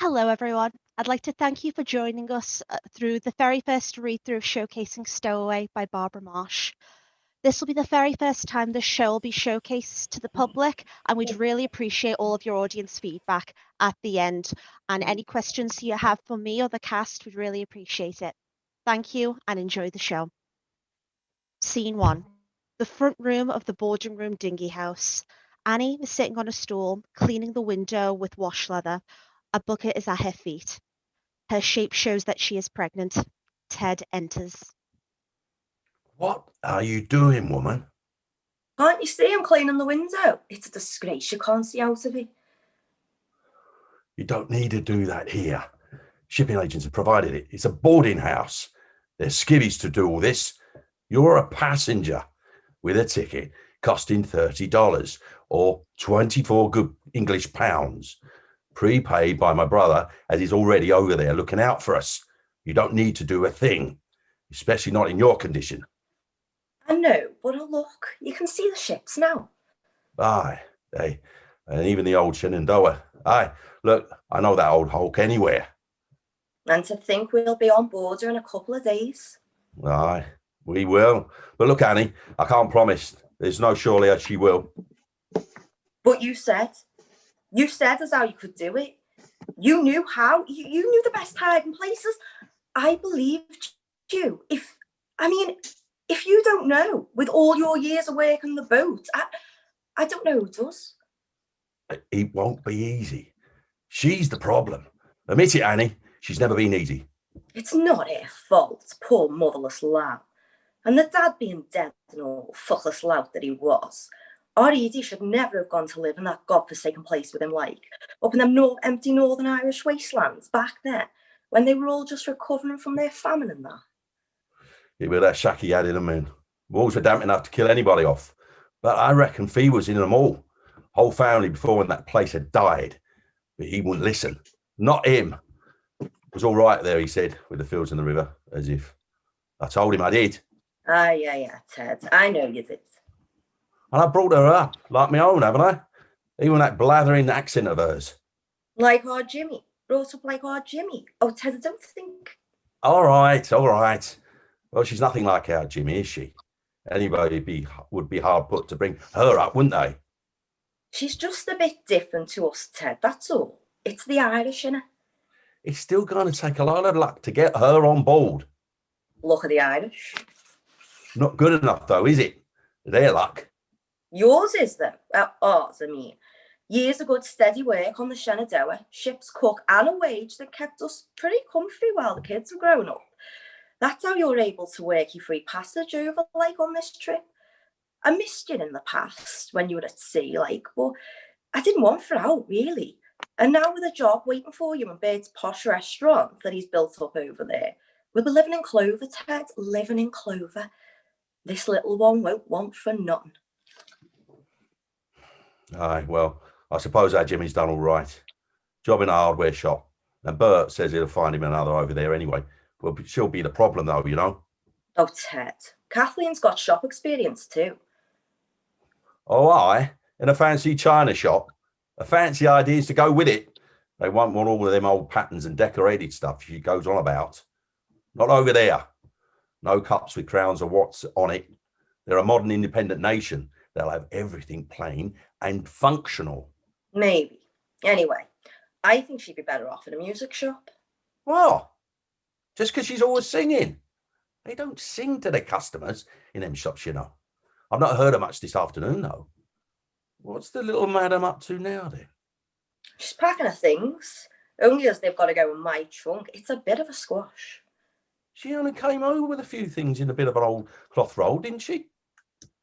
Hello, everyone. I'd like to thank you for joining us through the very first read-through of Showcasing Stowaway by Barbara Marsh. This will be the very first time the show will be showcased to the public, and we'd really appreciate all of your audience feedback at the end. And any questions you have for me or the cast, we'd really appreciate it. Thank you and enjoy the show. Scene 1. The front room of the boarding room dinghy house. Annie is sitting on a stool, cleaning the window with wash leather. A bucket is at her feet. Her shape shows that she is pregnant. Ted enters. What are you doing, woman? Can't you see I'm cleaning the window? It's a disgrace you can't see out of it. You don't need to do that here. Shipping agents have provided it. It's a boarding house. There's skivvies to do all this. You're a passenger with a ticket costing $30 or 24 good English pounds, prepaid by my brother as he's already over there looking out for us. You don't need to do a thing, especially not in your condition. I know, but look, you can see the ships now. Aye, and even the old Shenandoah. Aye, look, I know that old hulk anywhere. And to think we'll be on board her in a couple of days. Aye, we will. But look, Annie, I can't promise. There's no surely as she will. But you said as how you could do it. You knew how. You knew the best hiding places. I believed you. If you don't know, with all your years of work on the boat, I don't know who does. It won't be easy. She's the problem. Admit it, Annie. She's never been easy. It's not her fault, poor motherless lamb. And the dad being dead and all, fuckless lout that he was. Our Edie should never have gone to live in that godforsaken place with him, like, up in them empty Northern Irish wastelands back then, when they were all just recovering from their famine and that. It was that shack he had in them, man. Walls were damp enough to kill anybody off. But I reckon Fee was in them all. Whole family before when that place had died. But he wouldn't listen. Not him. It was all right there, he said, with the fields and the river, as if I told him I did. Yeah, Ted. I know you did. And I brought her up, like my own, haven't I? Even that blathering accent of hers. Like our Jimmy. Brought up like our Jimmy. Oh, Ted, I don't think... All right. Well, she's nothing like our Jimmy, is she? Anybody would be hard put to bring her up, wouldn't they? She's just a bit different to us, Ted, that's all. It's the Irish in her. It's still going to take a lot of luck to get her on board. Look at the Irish. Not good enough, though, is it? Their luck. Yours is, though. Ours, I mean. Years of good, steady work on the Shenandoah, ship's cook, and a wage that kept us pretty comfy while the kids were growing up. That's how you're able to work your free passage over, like, on this trip. I missed you in the past when you were at sea, like, but I didn't want for out, really. And now with a job waiting for you in Bird's posh restaurant that he's built up over there, we'll be living in clover, Ted, living in clover. This little one won't want for nothing. Aye, well, I suppose our Jimmy's done all right. Job in a hardware shop. And Bert says he'll find him another over there anyway. Well, she'll be the problem, though, you know. Oh, Ted, Kathleen's got shop experience, too. Oh, aye, in a fancy china shop. A fancy ideas to go with it. They won't want all of them old patterns and decorated stuff she goes on about. Not over there. No cups with crowns or what's on it. They're a modern independent nation. They'll have everything plain and functional. Maybe. Anyway, I think she'd be better off in a music shop. What? Just because she's always singing? They don't sing to their customers in them shops, you know. I've not heard her much this afternoon, though. What's the little madam up to now, then? She's packing her things. Only as they've got to go in my trunk. It's a bit of a squash. She only came over with a few things in a bit of an old cloth roll, didn't she?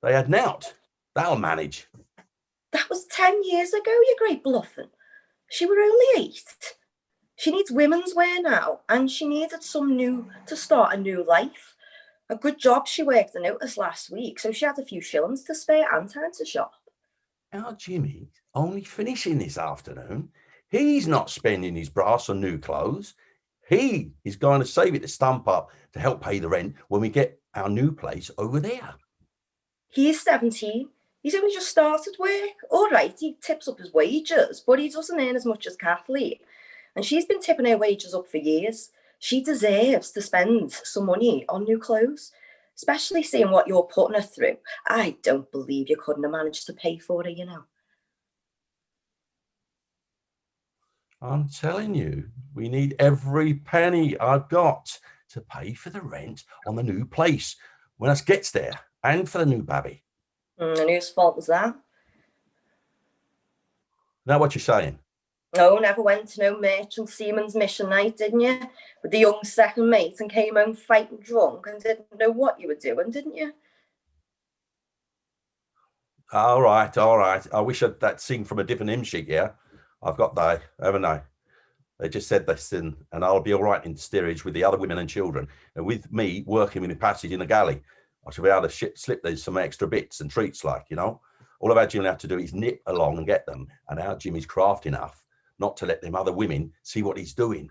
They had nout. That'll manage. That was 10 years ago, you great bluffing. She were only 8. She needs women's wear now, and she needed some new to start a new life. A good job she worked a notice last week, so she had a few shillings to spare and time to shop. Our Jimmy's only finishing this afternoon. He's not spending his brass on new clothes. He is going to save it to stump up to help pay the rent when we get our new place over there. He's 17. He's only just started work. All right, he tips up his wages, but he doesn't earn as much as Kathleen. And she's been tipping her wages up for years. She deserves to spend some money on new clothes, especially seeing what you're putting her through. I don't believe you couldn't have managed to pay for her, you know. I'm telling you, we need every penny I've got to pay for the rent on the new place when us gets there, and for the new babby. And whose fault was that? Now what you're saying? Oh, never went to no merchant seaman's mission night, didn't you? With the young second mate and came home fighting drunk and didn't know what you were doing, didn't you? All right. I wish that sing from a different hymn sheet, yeah? I've got they, haven't I? They just said this, and I'll be all right in steerage with the other women and children. And with me working in the passage in the galley, I shall be able to slip these some extra bits and treats, like, you know. All of our Jimmy have to do is nip along and get them. And our Jimmy's craft enough not to let them other women see what he's doing.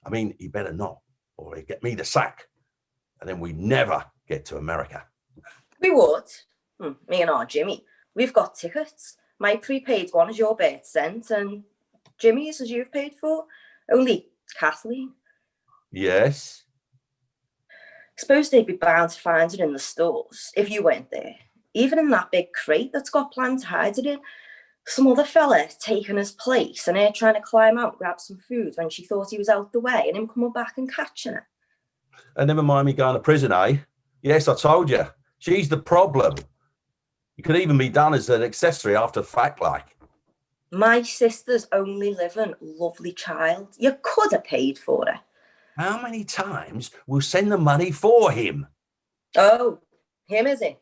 I mean, he better not, or he'd get me the sack. And then we never get to America. We would. Me and our Jimmy. We've got tickets. My prepaid one is your birth cent, and Jimmy's as you've paid for. Only Kathleen. Yes. Suppose they'd be bound to find it in the stores if you weren't there. Even in that big crate that's got planned to hide it in. Some other fella taking his place and her trying to climb out and grab some food when she thought he was out the way, and him coming back and catching her. And never mind me going to prison, eh? Yes, I told you. She's the problem. It could even be done as an accessory after the fact, like. My sister's only living lovely child. You could have paid for her. How many times will send the money for him? Oh, him is it?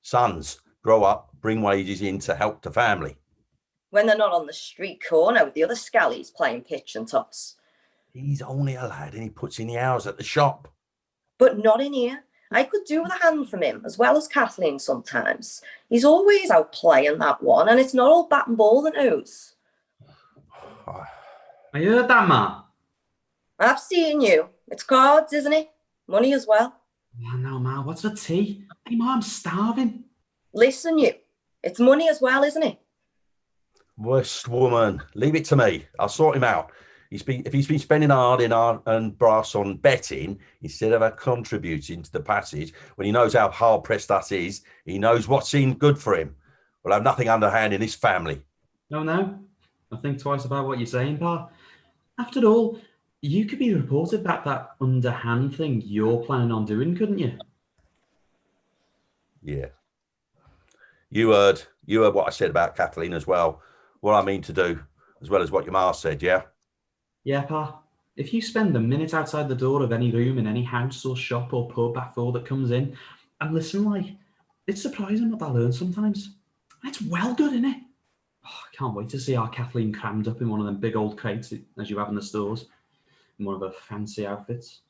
Sons grow up, bring wages in to help the family. When they're not on the street corner with the other scallies playing pitch and toss. He's only a lad and he puts in the hours at the shop. But not in here. I could do with a hand from him, as well as Kathleen sometimes. He's always out playing, that one, and it's not all bat and ball that knows. I heard that, Ma. I've seen you. It's cards, isn't it? Money as well. Oh, no, Ma, what's for tea? Hey, Ma, I'm starving. Listen, you. It's money as well, isn't it? Worst woman, leave it to me. I'll sort him out. If he's been spending hard and brass on betting instead of contributing to the passage, when he knows how hard pressed that is, he knows what's in good for him. We'll have nothing underhand in this family. No. I think twice about what you're saying, Pa. After all, you could be reported that underhand thing you're planning on doing, couldn't you? Yeah. You heard what I said about Kathleen as well. What I mean to do, as well as what your ma said, yeah? Yeah, Pa. If you spend a minute outside the door of any room in any house or shop or pub after all that comes in and listen, like, it's surprising what I learn sometimes. It's well good, isn't it? Oh, I can't wait to see our Kathleen crammed up in one of them big old crates as you have in the stores, in one of her fancy outfits.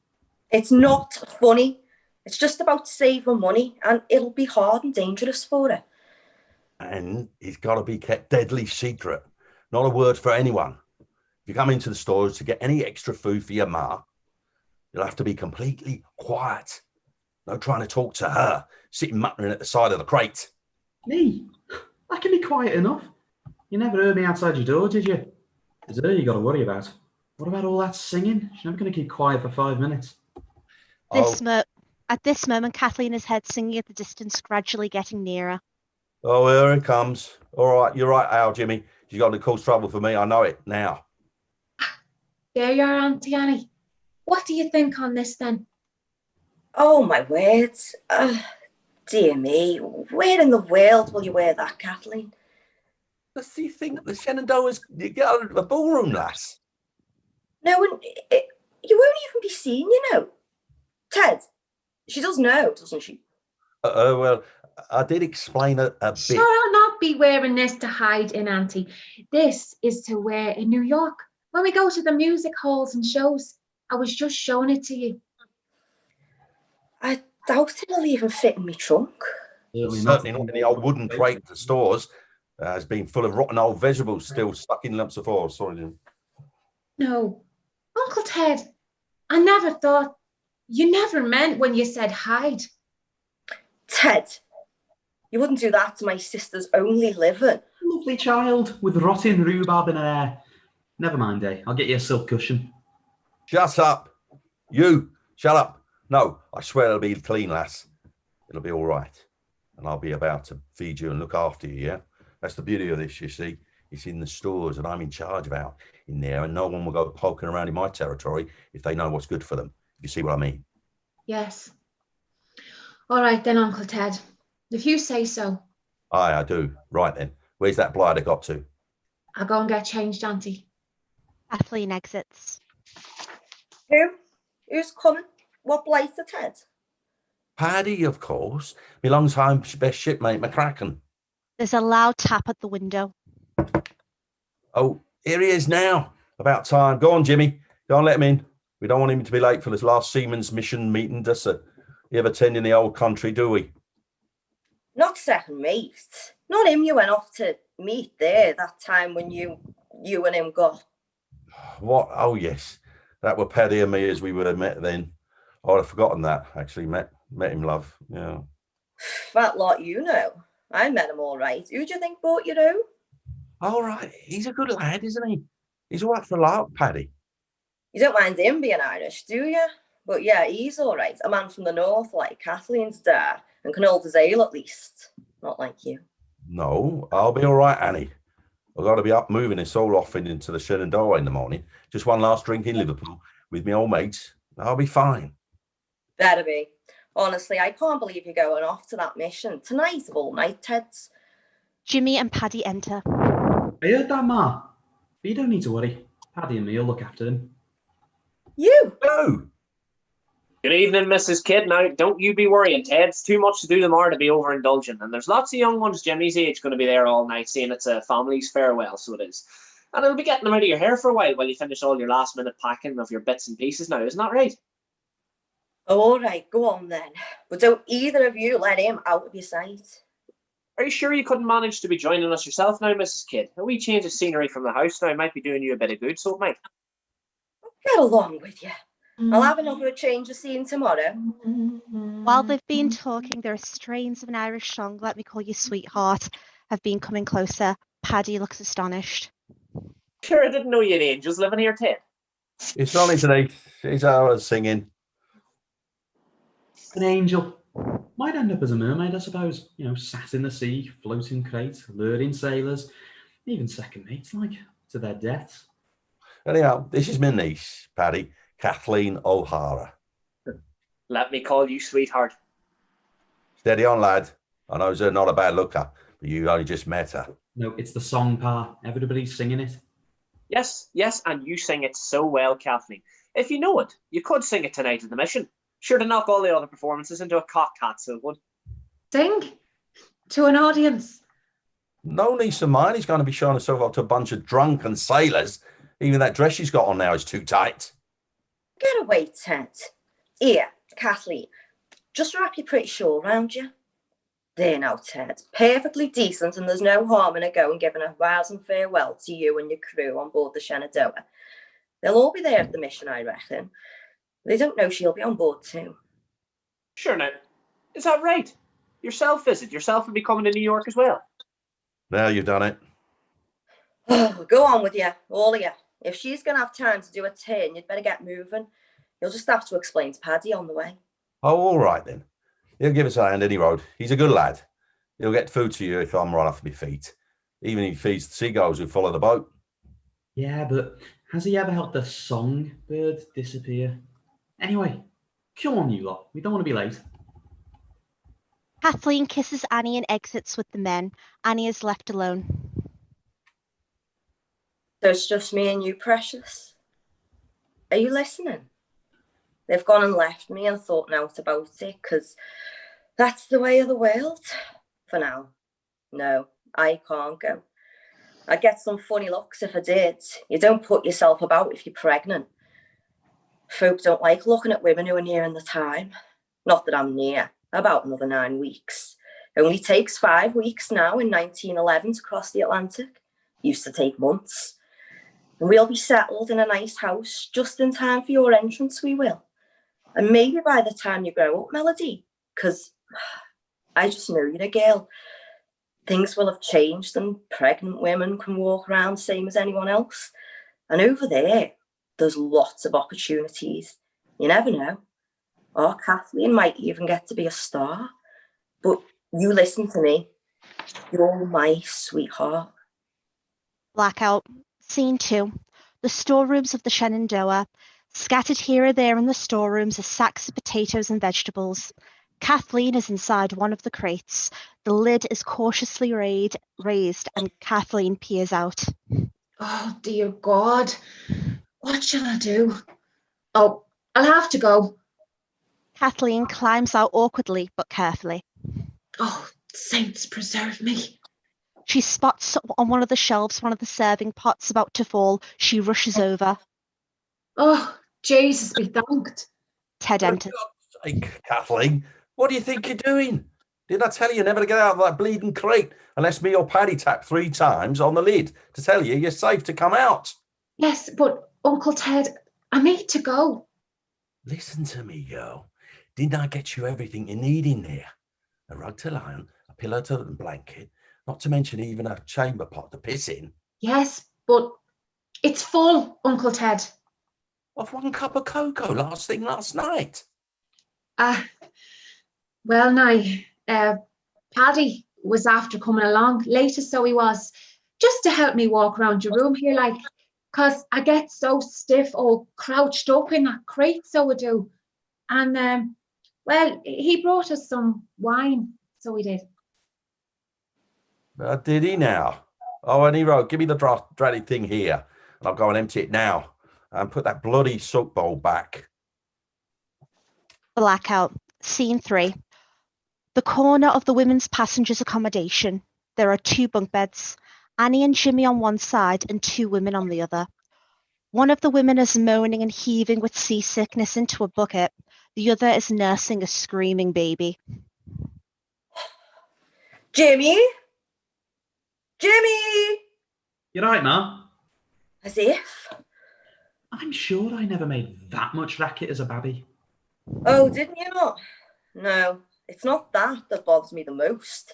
It's not funny. It's just about saving money, and it'll be hard and dangerous for her. And it's got to be kept deadly secret. Not a word for anyone. If you come into the stores to get any extra food for your ma, you'll have to be completely quiet. No trying to talk to her, sitting muttering at the side of the crate. Me? I can be quiet enough. You never heard me outside your door, did you? It's her you got to worry about. What about all that singing? She's never going to keep quiet for 5 minutes. At this moment, Kathleen is heard singing at the distance, gradually getting nearer. Oh, here it comes. All right, you're right, Al, Jimmy. She's going to cause trouble for me. I know it now. There you are, Auntie Annie. What do you think on this then? Oh, my words. Dear me. Where in the world will you wear that, Kathleen? Does he think the Shenandoah's get out of a ballroom, lass? No, and you won't even be seen, you know. Ted, she does know, doesn't she? Well, I did explain a bit. Sure, I'll not be wearing this to hide in, Auntie. This is to wear in New York when we go to the music halls and shows. I was just showing it to you. I doubt it'll even fit in my trunk. Certainly not in the old wooden crate at the stores. It's been full of rotten old vegetables still stuck in lumps of oil. Sorry, Jim. No, Uncle Ted, I never thought, you never meant when you said hide. Ted, you wouldn't do that to my sister's only living. Lovely child with rotting rhubarb in her hair. Never mind, eh? I'll get you a silk cushion. Shut up. You, shut up. No, I swear it'll be clean, lass. It'll be all right. And I'll be about to feed you and look after you, yeah? That's the beauty of this, you see. It's in the stores and I'm in charge of out in there, and no one will go poking around in my territory if they know what's good for them. You see what I mean? Yes. All right then, Uncle Ted. If you say so. Aye, I do. Right then. Where's that blighter got to? I'll go and get changed, Auntie. Kathleen exits. Who? Who's coming? What blighter, Ted? Paddy, of course. My long-time best shipmate, McCracken. There's a loud tap at the window. Oh, here he is now. About time. Go on, Jimmy. Go on, let him in. We don't want him to be late for this last Seaman's Mission meeting, does it? You ever tend in the old country, do we? Not second mate. Not him you went off to meet there that time when you and him got. What? Oh, yes. That were Paddy and me as we would have met then. Oh, I'd forgotten that, actually. Met him, love. Yeah. That lot you know. I met him all right. Who do you think brought you home? All right. He's a good lad, isn't he? He's all right for a lark, Paddy. You don't mind him being Irish, do you? But yeah, he's all right. A man from the north like Kathleen's dad and can hold his ale at least. Not like you. No, I'll be all right, Annie. I've got to be up moving this all off into the Shenandoah in the morning. Just one last drink in Liverpool with my old mates. I'll be fine. Better be. Honestly, I can't believe you're going off to that mission tonight of all night, Teds. Jimmy and Paddy enter. I heard that, Ma. But you don't need to worry. Paddy and me will look after him. You? No. Good evening, Mrs. Kidd. Now, don't you be worrying, Ted. It's too much to do tomorrow to be overindulgent. And there's lots of young ones Jimmy's age going to be there all night, saying it's a family's farewell, so it is. And it'll be getting them out of your hair for a while you finish all your last-minute packing of your bits and pieces now. Isn't that right? Oh, all right, go on then. But don't either of you let him out of your sight. Are you sure you couldn't manage to be joining us yourself now, Mrs. Kidd? A wee change of scenery from the house now might be doing you a bit of good, so it might. Get along with you. I'll have another change of scene tomorrow. While they've been talking, there are strains of an Irish song, Let Me Call You Sweetheart, have been coming closer. Paddy looks astonished. Sure, I didn't know you had angels living here, Ted. It's only today. It's ours singing. An angel. Might end up as a mermaid, I suppose. You know, sat in the sea, floating crate, luring sailors, even second mates, like, to their deaths. Anyhow, this is my niece, Paddy, Kathleen O'Hara. Let me call you sweetheart. Steady on, lad. I know you're not a bad looker, but you only just met her. No, it's the song, Pa. Everybody's singing it. Yes, and you sing it so well, Kathleen. If you know it, you could sing it tonight at the mission. Sure to knock all the other performances into a cocked hat, so it would. Sing to an audience. No niece of mine is going to be showing herself up to a bunch of drunken sailors. Even that dress she's got on now is too tight. Get away, Ted. Here, Kathleen, just wrap your pretty shawl round you. There now, Ted. Perfectly decent, and there's no harm in her going giving a rousing farewell to you and your crew on board the Shenandoah. They'll all be there at the mission, I reckon. They don't know she'll be on board too. Sure now. Is that right? Yourself will be coming to New York as well. Now you've done it. Oh, go on with you, all of you. If she's going to have time to do a turn, you'd better get moving. You'll just have to explain to Paddy on the way. Oh, all right then. He'll give us a hand any road. He's a good lad. He'll get food to you if I'm right off my feet. Even if he feeds the seagulls who follow the boat. Yeah, but has he ever helped a songbird disappear? Anyway, come on, you lot. We don't want to be late. Kathleen kisses Annie and exits with the men. Annie is left alone. So it's just me and you, Precious. Are you listening? They've gone and left me and thought out about it, because that's the way of the world for now. No, I can't go. I'd get some funny looks if I did. You don't put yourself about if you're pregnant. Folk don't like looking at women who are nearing the time. Not that I'm near, about another 9 weeks. It only takes 5 weeks now in 1911 to cross the Atlantic. Used to take months. And we'll be settled in a nice house just in time for your entrance, we will. And maybe by the time you grow up, Melody, because I just know you're a girl, things will have changed and pregnant women can walk around same as anyone else. And over there's lots of opportunities. You never know. Or Kathleen might even get to be a star. But you listen to me. You're my sweetheart. Blackout. Scene 2. The storerooms of the Shenandoah. Scattered here or there in the storerooms are sacks of potatoes and vegetables. Kathleen is inside one of the crates. The lid is cautiously raised and Kathleen peers out. Oh, dear God. What shall I do? Oh, I'll have to go. Kathleen climbs out awkwardly but carefully. Oh, saints preserve me. She spots on one of the shelves one of the serving pots about to fall. She rushes over. Oh, Jesus be thanked. Ted enters. For God's sake, Kathleen, what do you think you're doing? Didn't I tell you never to get out of that bleeding crate unless me or Paddy tap 3 times on the lid to tell you you're safe to come out? Yes, but Uncle Ted, I need to go. Listen to me, girl. Didn't I get you everything you need in there? A rug to lie on, a pillow to the blanket, not to mention even a chamber pot to piss in. Yes, but it's full, Uncle Ted. Of 1 cup of cocoa last night. Well, now, Paddy was after coming along later, so he was, just to help me walk around your room here, like, 'cause I get so stiff, all crouched up in that crate, so I do. And, well, he brought us some wine, so he did. Did he now? Oh, and he wrote, give me the dratty thing here, and I'll go and empty it now, and put that bloody soap bowl back. Blackout. Scene 3. The corner of the women's passengers' accommodation. There are 2 bunk beds, Annie and Jimmy on one side and 2 women on the other. One of the women is moaning and heaving with seasickness into a bucket. The other is nursing a screaming baby. Jimmy? Jimmy! You're right, Ma. As if. I'm sure I never made that much racket as a babby. Oh, didn't you not? No, it's not that bothers me the most.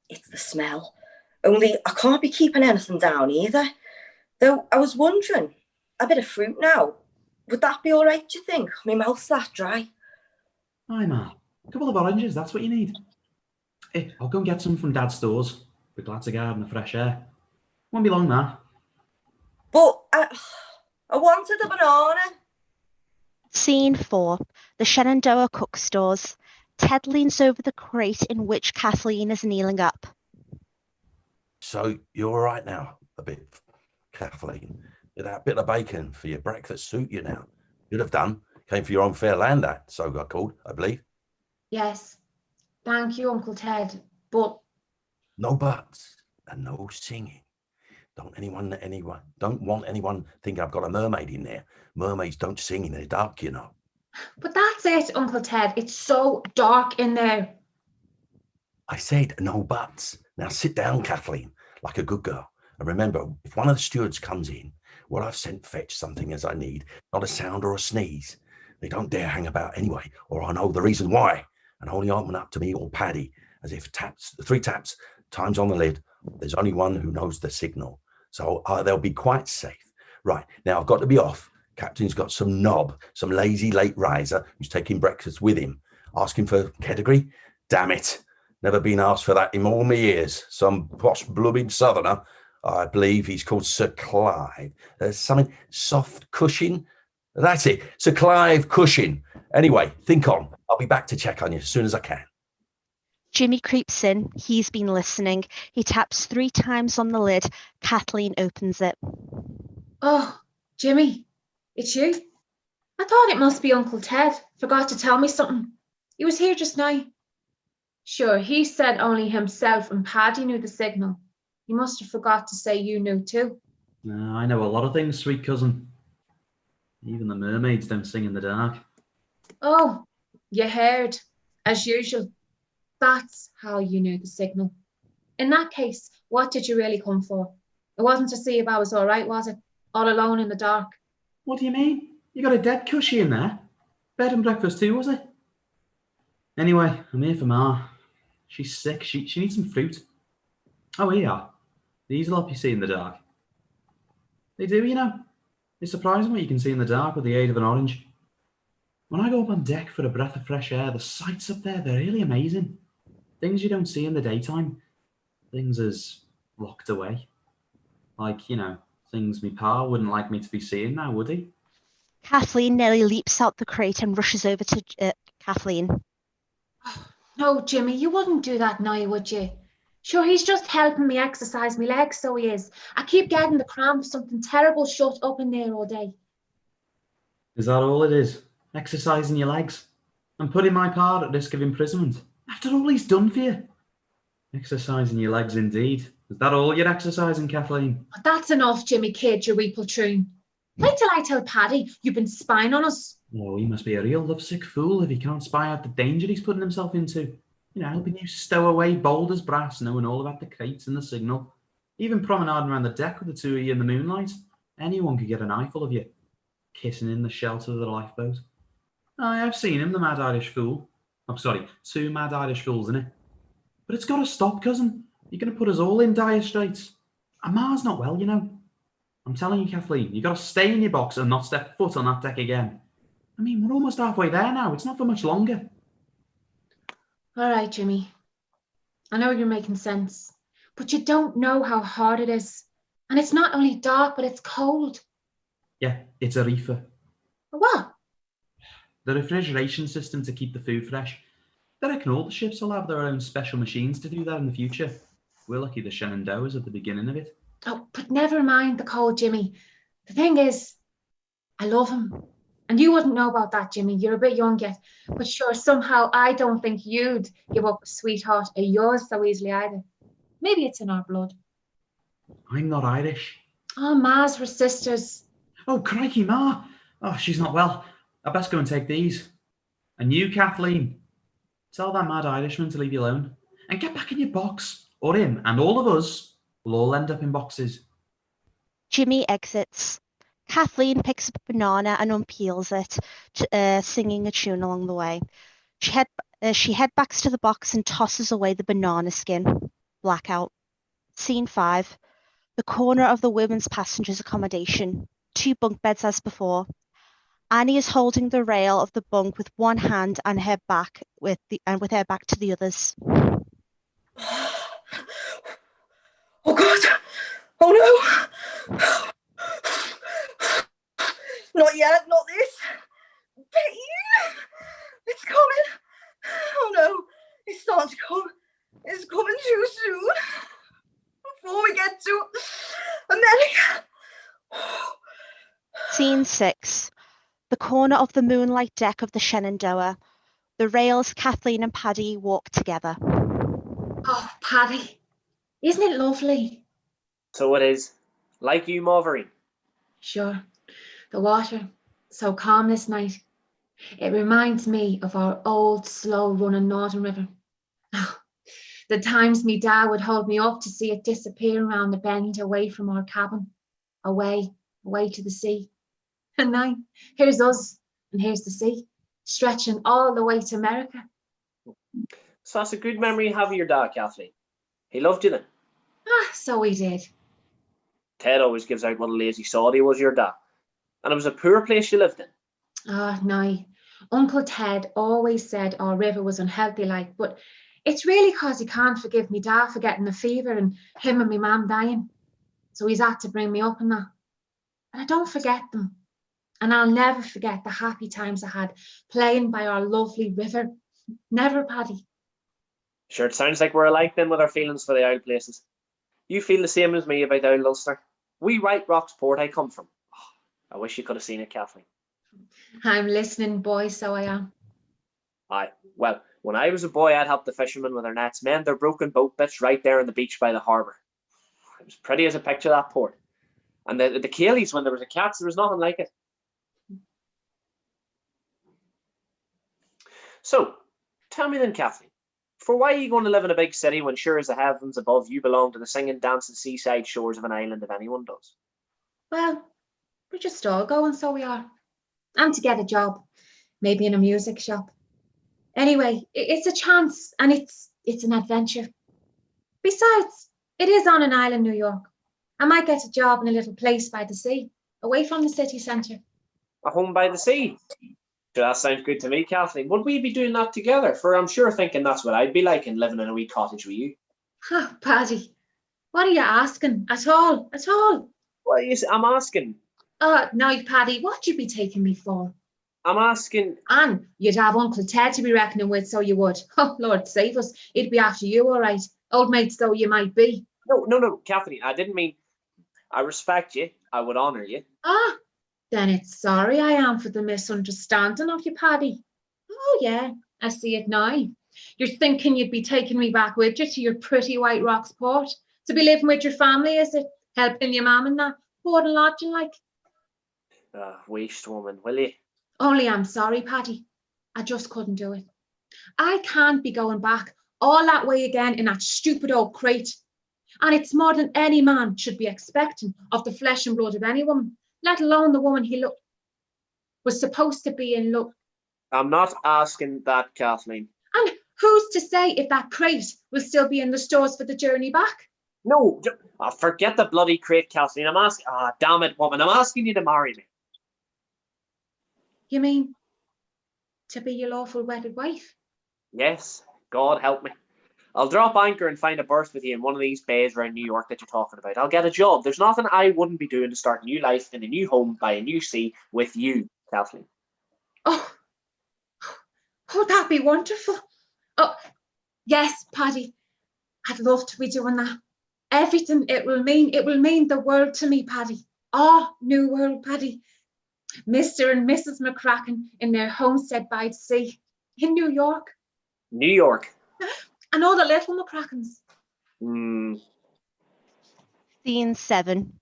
It's the smell. Only I can't be keeping anything down either. Though I was wondering, a bit of fruit now. Would that be all right, do you think? My mouth's that dry. Aye, Ma. A couple of oranges, that's what you need. Hey, I'll go and get some from Dad's stores. Be glad to get out in the fresh air. Won't be long, Ma. But I wanted a banana. Scene 4. The Shenandoah cook stores. Ted leans over the crate in which Kathleen is kneeling up. So you're all right now, a bit, Kathleen. Did that bit of bacon for your breakfast suit you now? You'd have done. Came for your own fair land, that so got called, I believe. Yes, thank you, Uncle Ted, but... No buts and no singing. Don't want anyone thinking I've got a mermaid in there. Mermaids don't sing in the dark, you know. But that's it, Uncle Ted. It's so dark in there. I said no buts. Now sit down, Kathleen, like a good girl. And remember, if one of the stewards comes in, well, I've sent fetch something as I need, not a sound or a sneeze. They don't dare hang about anyway, or I know the reason why. And only open up to me or Paddy, as if 3 taps, times on the lid. There's only one who knows the signal. So they'll be quite safe. Right, now I've got to be off. Captain's got some knob, some lazy late riser who's taking breakfast with him. Asking for category? Damn it. Never been asked for that in all my years. Some posh blooming southerner. I believe he's called Sir Clive. Something soft Cushing. That's it, Sir Clive Cushing. Anyway, think on. I'll be back to check on you as soon as I can. Jimmy creeps in. He's been listening. He taps 3 times on the lid. Kathleen opens it. Oh, Jimmy, it's you? I thought it must be Uncle Ted. Forgot to tell me something. He was here just now. Sure, he said only himself and Paddy knew the signal. He must have forgot to say you knew too. I know a lot of things, sweet cousin. Even the mermaids don't sing in the dark. Oh, you heard, as usual. That's how you knew the signal. In that case, what did you really come for? It wasn't to see if I was all right, was it? All alone in the dark. What do you mean? You got a dead cushy in there. Bed and breakfast too, was it? Anyway, I'm here for Ma. She's sick. She needs some fruit. Oh, here you are. These will help you see in the dark. They do, you know. It's surprising what you can see in the dark with the aid of an orange. When I go up on deck for a breath of fresh air, the sights up there, they're really amazing. Things you don't see in the daytime. Things as locked away. Like, things me pa wouldn't like me to be seeing now, would he? Kathleen nearly leaps out the crate and rushes over to Kathleen. No, Jimmy, you wouldn't do that now, would you? Sure, he's just helping me exercise my legs, so he is. I keep getting the cramps, something terrible shut up in there all day. Is that all it is? Exercising your legs? And putting my pa at risk of imprisonment? After all he's done for you? Exercising your legs indeed. Is that all you're exercising, Kathleen? But that's enough, Jimmy kid, you reepletroon. Wait till I tell Paddy you've been spying on us. Oh, he must be a real lovesick fool if he can't spy out the danger he's putting himself into. Helping you stow away bold as brass, knowing all about the crates and the signal. Even promenading around the deck with the two of you in the moonlight. Anyone could get an eyeful of you. Kissing in the shelter of the lifeboat. I have seen him, the mad Irish fool. I'm sorry, 2 mad Irish fools, innit? But it's got to stop, cousin. You're going to put us all in dire straits. And Ma's not well, I'm telling you, Kathleen, you've got to stay in your box and not step foot on that deck again. I mean, we're almost halfway there now. It's not for much longer. All right, Jimmy. I know you're making sense, but you don't know how hard it is. And it's not only dark, but it's cold. Yeah, it's a reefer. What? The refrigeration system to keep the food fresh. I reckon all the ships will have their own special machines to do that in the future. We're lucky the Shenandoah's at the beginning of it. Oh, but never mind the cold, Jimmy. The thing is, I love him. And you wouldn't know about that, Jimmy. You're a bit young yet. But sure, somehow I don't think you'd give up a sweetheart of yours so easily either. Maybe it's in our blood. I'm not Irish. Oh, Ma's were sisters. Oh, crikey, Ma. Oh, she's not well. I best go and take these. And you, Kathleen, tell that mad Irishman to leave you alone. And get back in your box. Or him and all of us will all end up in boxes. Jimmy exits. Kathleen picks up a banana and unpeels it, singing a tune along the way. She headbacks to the box and tosses away the banana skin. Blackout. Scene 5. The corner of the women's passengers' accommodation. 2 bunk beds as before. Annie is holding the rail of the bunk with one hand and her back with her back to the others. Oh God! Oh no! Not yet, not this. Betty! It's coming. Oh no, it's starting to come. It's coming too soon. Before we get to America. Scene 6. The corner of the moonlight deck of the Shenandoah. The rails Kathleen and Paddy walk together. Oh, Paddy, isn't it lovely? So it is. Like you, Maureen. Sure. The water, so calm this night. It reminds me of our old, slow-running Northern River. Oh, the times me dad would hold me up to see it disappear around the bend away from our cabin, away to the sea. And now, here's us, and here's the sea, stretching all the way to America. So that's a good memory you have of your dad, Kathleen. He loved you then. Ah, so he did. Ted always gives out what a lazy sod he was, your dad. And it was a poor place you lived in. Ah, no. Uncle Ted always said our river was unhealthy like, but it's really cause he can't forgive me dad for getting a fever and him and me mum dying. So he's had to bring me up in that. And I don't forget them. And I'll never forget the happy times I had playing by our lovely river. Never, Paddy. Sure, it sounds like we're alike then with our feelings for the Isle places. You feel the same as me about Isle Ulster. We White Rocks port I come from. Oh, I wish you could have seen it, Kathleen. I'm listening, boy, so I am. Aye, well, when I was a boy, I'd help the fishermen with their nets, mend their broken boat bits right there on the beach by the harbour. It was pretty as a picture, that port. And the Cayleys, when there was a cats, there was nothing like it. So, tell me then, Kathleen, for why are you going to live in a big city when sure as the heavens above you belong to the singing, dancing seaside shores of an island if anyone does? Well, we're just all going, so we are. And to get a job, maybe in a music shop. Anyway, it's a chance and it's an adventure. Besides, it is on an island, New York. I might get a job in a little place by the sea. away from the city centre. A home by the sea. Sure, that sounds good to me, Kathleen. Would we be doing that together? For I'm sure thinking that's what I'd be like in living in a wee cottage with you. Oh, Paddy, what are you asking? At all? At all? Well, yes, I'm asking. Now, Paddy, what'd you be taking me for? I'm asking. And you'd have Uncle Ted to be reckoning with, so you would. Oh, Lord save us. He'd be after you, all right. Old mates though you might be. No, Kathleen, I didn't mean. I respect you. I would honour you. Then it's sorry I am for the misunderstanding of you, Paddy. Oh, yeah, I see it now. You're thinking you'd be taking me back with you to your pretty White Rocks port, to be living with your family, is it? Helping your mum and that, board and lodging like? Waste woman, will you? Only I'm sorry, Paddy. I just couldn't do it. I can't be going back all that way again in that stupid old crate. And it's more than any man should be expecting of the flesh and blood of any woman, let alone the woman he was supposed to be in love. I'm not asking that, Kathleen. And who's to say if that crate will still be in the stores for the journey back? No, forget the bloody crate, Kathleen. I'm asking. Damn it, woman. I'm asking you to marry me. You mean to be your lawful wedded wife? Yes, God help me. I'll drop anchor and find a berth with you in one of these bays around New York that you're talking about. I'll get a job. There's nothing I wouldn't be doing to start a new life in a new home by a new sea with you, Kathleen. Oh, that'd be wonderful. Oh, yes, Paddy. I'd love to be doing that. Everything it will mean the world to me, Paddy. New world, Paddy. Mr. and Mrs. McCracken in their homestead by the sea in New York. New York. And all the little McCrackens. Scene 7.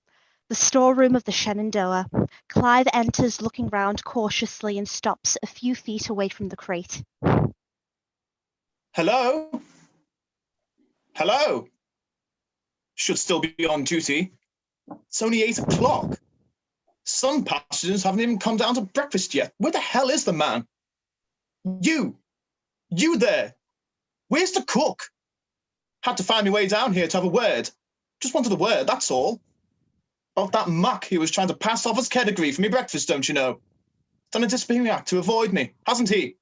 The storeroom of the Shenandoah. Clive enters, looking round cautiously, and stops a few feet away from the crate. Hello? Hello? Should still be on duty. It's only 8 o'clock. Some passengers haven't even come down to breakfast yet. Where the hell is the man? You there. Where's the cook? Had to find my way down here to have a word. Just wanted a word, that's all. About that muck he was trying to pass off as pedigree for me breakfast, don't you know? Done a disciplinary act to avoid me, hasn't he?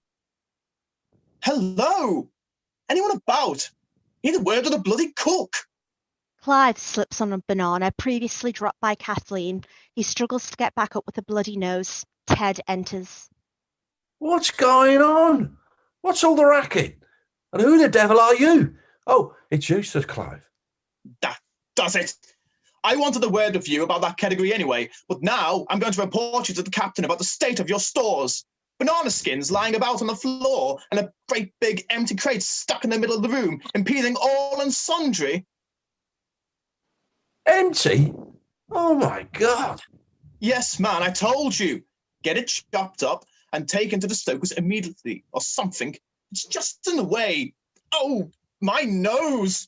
Hello? Anyone about? Need a word with the bloody cook. Clive slips on a banana previously dropped by Kathleen. He struggles to get back up with a bloody nose. Ted enters. What's going on? What's all the racket? And who the devil are you? Oh, it's you, Sir Clive. That does it. I wanted a word with you about that category anyway, but now I'm going to report you to the captain about the state of your stores. Banana skins lying about on the floor and a great big empty crate stuck in the middle of the room, impeding all and sundry. Empty? Oh, my God. Yes, man, I told you. Get it chopped up and taken to the stokers immediately, or something. It's just in the way. Oh, my nose.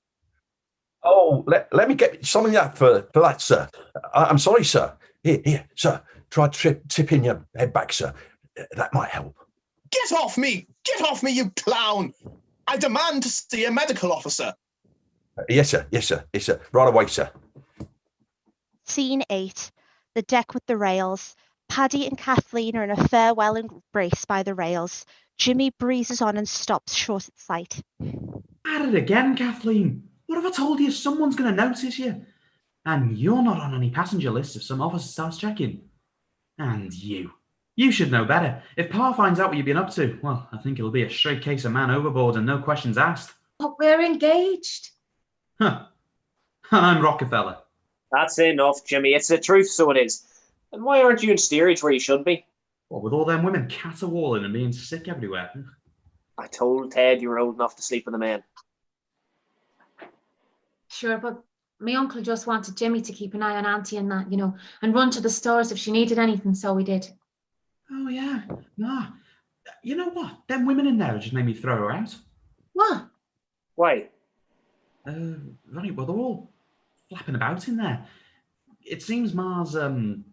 Oh, let me get some of that for that, sir. I'm sorry, sir. Here, sir. Try tipping your head back, sir. That might help. Get off me! Get off me, you clown! I demand to see a medical officer. Yes, sir. Right away, sir. Scene 8. The deck with the rails. Paddy and Kathleen are in a farewell embrace by the rails. Jimmy breezes on and stops short at sight. At it again, Kathleen. What have I told you? Someone's going to notice you. And you're not on any passenger list if some officer starts checking. And you should know better. If Pa finds out what you've been up to, well, I think it'll be a straight case of man overboard and no questions asked. But we're engaged. Huh. I'm Rockefeller. That's enough, Jimmy. It's the truth, so it is. And why aren't you in steerage where you should be? Well, with all them women caterwauling and being sick everywhere. I told Ted you were old enough to sleep with the men. Sure, but my uncle just wanted Jimmy to keep an eye on Auntie and that, and run to the stores if she needed anything, so we did. Oh, yeah. Nah. You know what? Them women in there just made me throw her out. What? Why? Right, well, they're all flapping about in there. It seems Ma's, having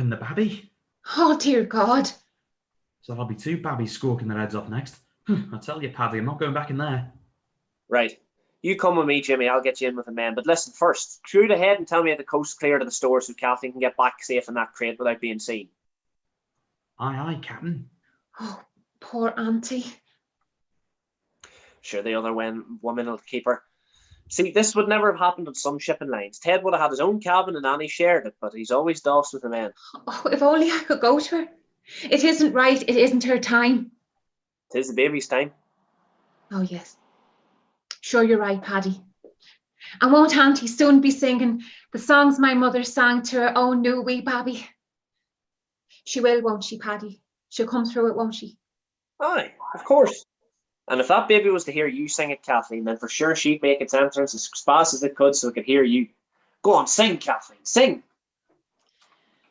the babby. Oh, dear God. So there'll be 2 babbies squawking their heads off next. I tell you, Paddy, I'm not going back in there. Right. You come with me, Jimmy. I'll get you in with the men. But listen, first, shoot ahead and tell me if the coast's clear to the store so Kathleen can get back safe in that crate without being seen. Aye, aye, Captain. Oh, poor auntie. Sure, the other woman will keep her. See, this would never have happened on some shipping lines. Ted would have had his own cabin and Annie shared it, but he's always dossed with the men. Oh, if only I could go to her. It isn't right. It isn't her time. 'Tis the baby's time. Oh, yes. Sure, you're right, Paddy. And won't auntie soon be singing the songs my mother sang to her own new wee babby? She will, won't she, Paddy? She'll come through it, won't she? Aye, of course. And if that baby was to hear you sing it, Kathleen, then for sure she'd make its entrance as fast as it could so it could hear you. Go on, sing, Kathleen, sing.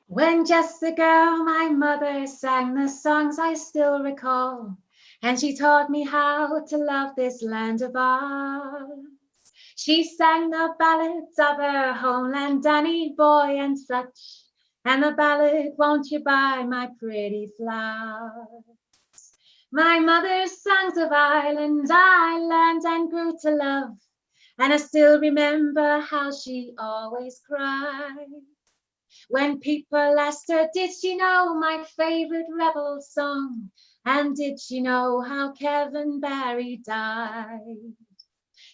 When just a girl, my mother sang the songs I still recall, and she taught me how to love this land of ours. She sang the ballads of her homeland, Danny boy and such, and the ballad, Won't You Buy My Pretty Flowers. My mother's songs of Ireland I learned and grew to love, and I still remember how she always cried when people asked her, did she know my favourite rebel song? And did she know how Kevin Barry died?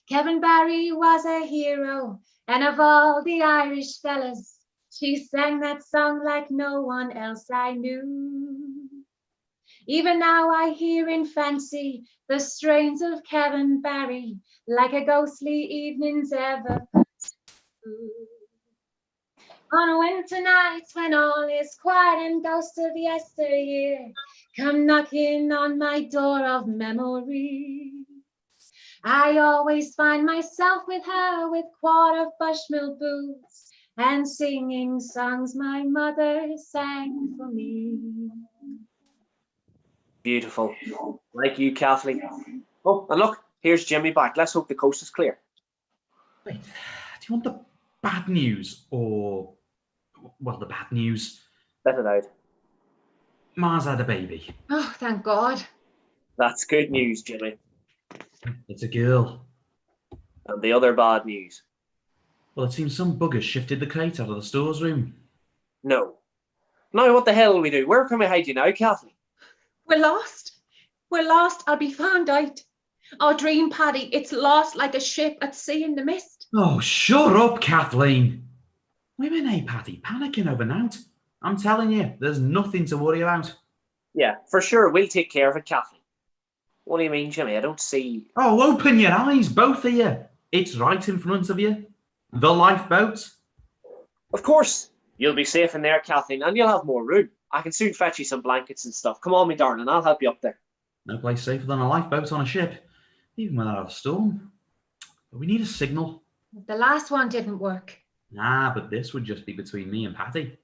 Kevin Barry was a hero, and of all the Irish fellas, she sang that song like no one else I knew. Even now I hear in fancy the strains of Kevin Barry, like a ghostly evening's ever passed through. On winter nights when all is quiet and ghosts of yesteryear come knocking on my door of memory, I always find myself with her with quart of Bushmill boots and singing songs my mother sang for me. Beautiful. Like you, Kathleen. Oh, and look, here's Jimmy back. Let's hope the coast is clear. Wait, do you want the bad news or, well, the bad news? Let it out. Ma's had a baby. Oh, thank God. That's good news, Jimmy. It's a girl. And the other bad news. Well, it seems some buggers shifted the crate out of the store's room. No. Now what the hell will we do? Where can we hide you now, Kathleen? We're lost. We're lost. I'll be found out. Our dream, Paddy, it's lost like a ship at sea in the mist. Oh, shut up, Kathleen. Women ain't Patty panicking overnight. I'm telling you, there's nothing to worry about. Yeah, for sure. We'll take care of it, Kathleen. What do you mean, Jimmy? I don't see... Oh, open your eyes, both of you. It's right in front of you. The lifeboat. Of course. You'll be safe in there, Kathleen, and you'll have more room. I can soon fetch you some blankets and stuff. Come on, me darling, I'll help you up there. No place safer than a lifeboat on a ship, even without a storm. But we need a signal. The last one didn't work. Ah, but this would just be between me and Patty.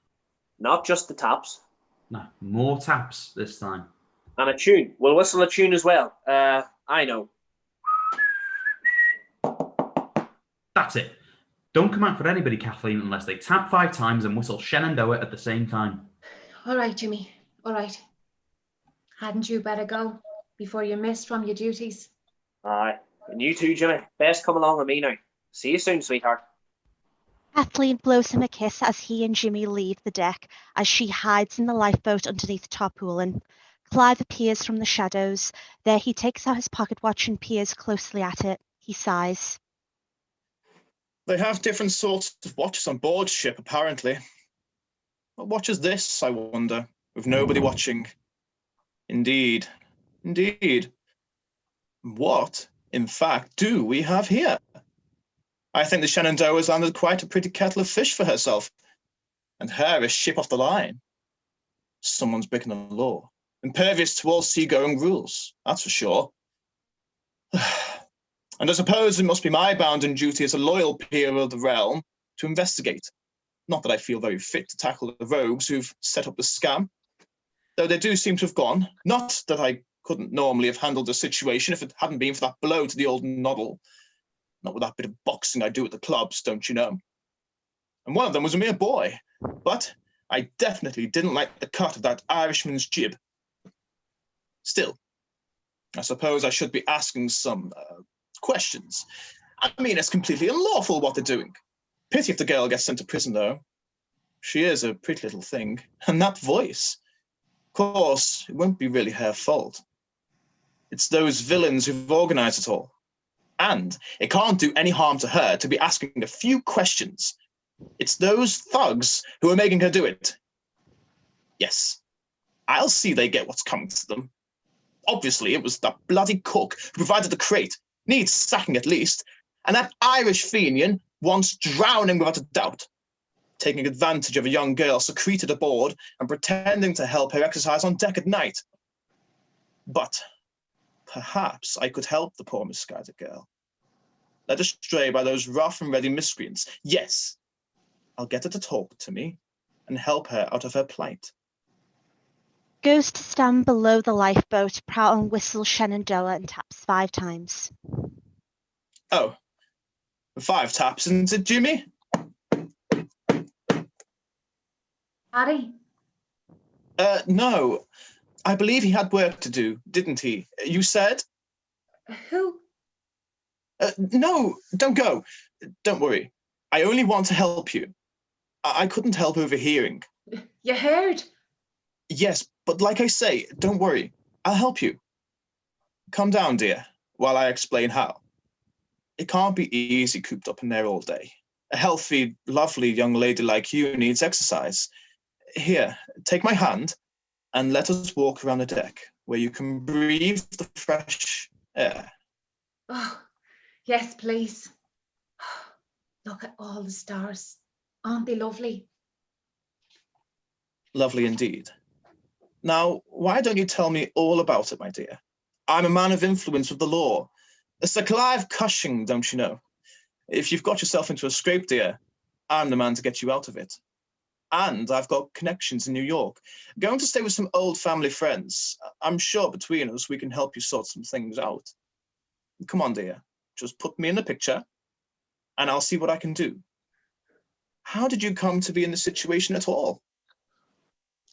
Not just the taps. No, more taps this time. And a tune. We'll whistle a tune as well. I know. That's it. Don't come out for anybody, Kathleen, unless they tap 5 times and whistle Shenandoah at the same time. All right, Jimmy. All right. Hadn't you better go before you're missed from your duties? Aye. And you too, Jimmy. Best come along with me now. See you soon, sweetheart. Kathleen blows him a kiss as he and Jimmy leave the deck as she hides in the lifeboat underneath tarpaulin. Clive appears from the shadows. There he takes out his pocket watch and peers closely at it. He sighs. They have different sorts of watches on board ship, apparently. What watch is this, I wonder, with nobody watching? Indeed, indeed. What, in fact, do we have here? I think the Shenandoah has landed quite a pretty kettle of fish for herself, and her a ship off the line. Someone's breaking the law, impervious to all seagoing rules, that's for sure. And I suppose it must be my bounden duty as a loyal peer of the realm to investigate. Not that I feel very fit to tackle the rogues who've set up the scam, though they do seem to have gone. Not that I couldn't normally have handled the situation if it hadn't been for that blow to the old noddle. Not with that bit of boxing I do at the clubs, don't you know? And one of them was a mere boy, but I definitely didn't like the cut of that Irishman's jib. Still, I suppose I should be asking some questions. I mean, it's completely unlawful what they're doing. Pity if the girl gets sent to prison, though. She is a pretty little thing. And that voice. Of course, it won't be really her fault. It's those villains who've organised it all. And it can't do any harm to her to be asking a few questions. It's those thugs who are making her do it. Yes, I'll see they get what's coming to them. Obviously, it was that bloody cook who provided the crate. Needs sacking at least. And that Irish Fenian wants drowning without a doubt. Taking advantage of a young girl secreted aboard and pretending to help her exercise on deck at night. But perhaps I could help the poor misguided girl. Led astray by those rough and ready miscreants. Yes, I'll get her to talk to me and help her out of her plight. Goes to stand below the lifeboat, proud and whistles Shenandoah and taps 5 times. Oh, 5 taps, isn't it, Jimmy? Paddy, No. I believe he had work to do, didn't he? You said? who? No, don't go. Don't worry. I only want to help you. I couldn't help overhearing. You heard? Yes, but like I say, don't worry. I'll help you. Calm down, dear, while I explain how. It can't be easy cooped up in there all day. A healthy, lovely young lady like you needs exercise. Here, take my hand and let us walk around the deck where you can breathe the fresh air. Oh, yes, please. Look at all the stars. Aren't they lovely? Lovely indeed. Now, why don't you tell me all about it, my dear? I'm a man of influence with the law. Sir Clive Cushing, don't you know? If you've got yourself into a scrape, dear, I'm the man to get you out of it. And I've got connections in New York. Going to stay with some old family friends. I'm sure between us we can help you sort some things out. Come on, dear. Just put me in the picture, and I'll see what I can do. How did you come to be in this situation at all?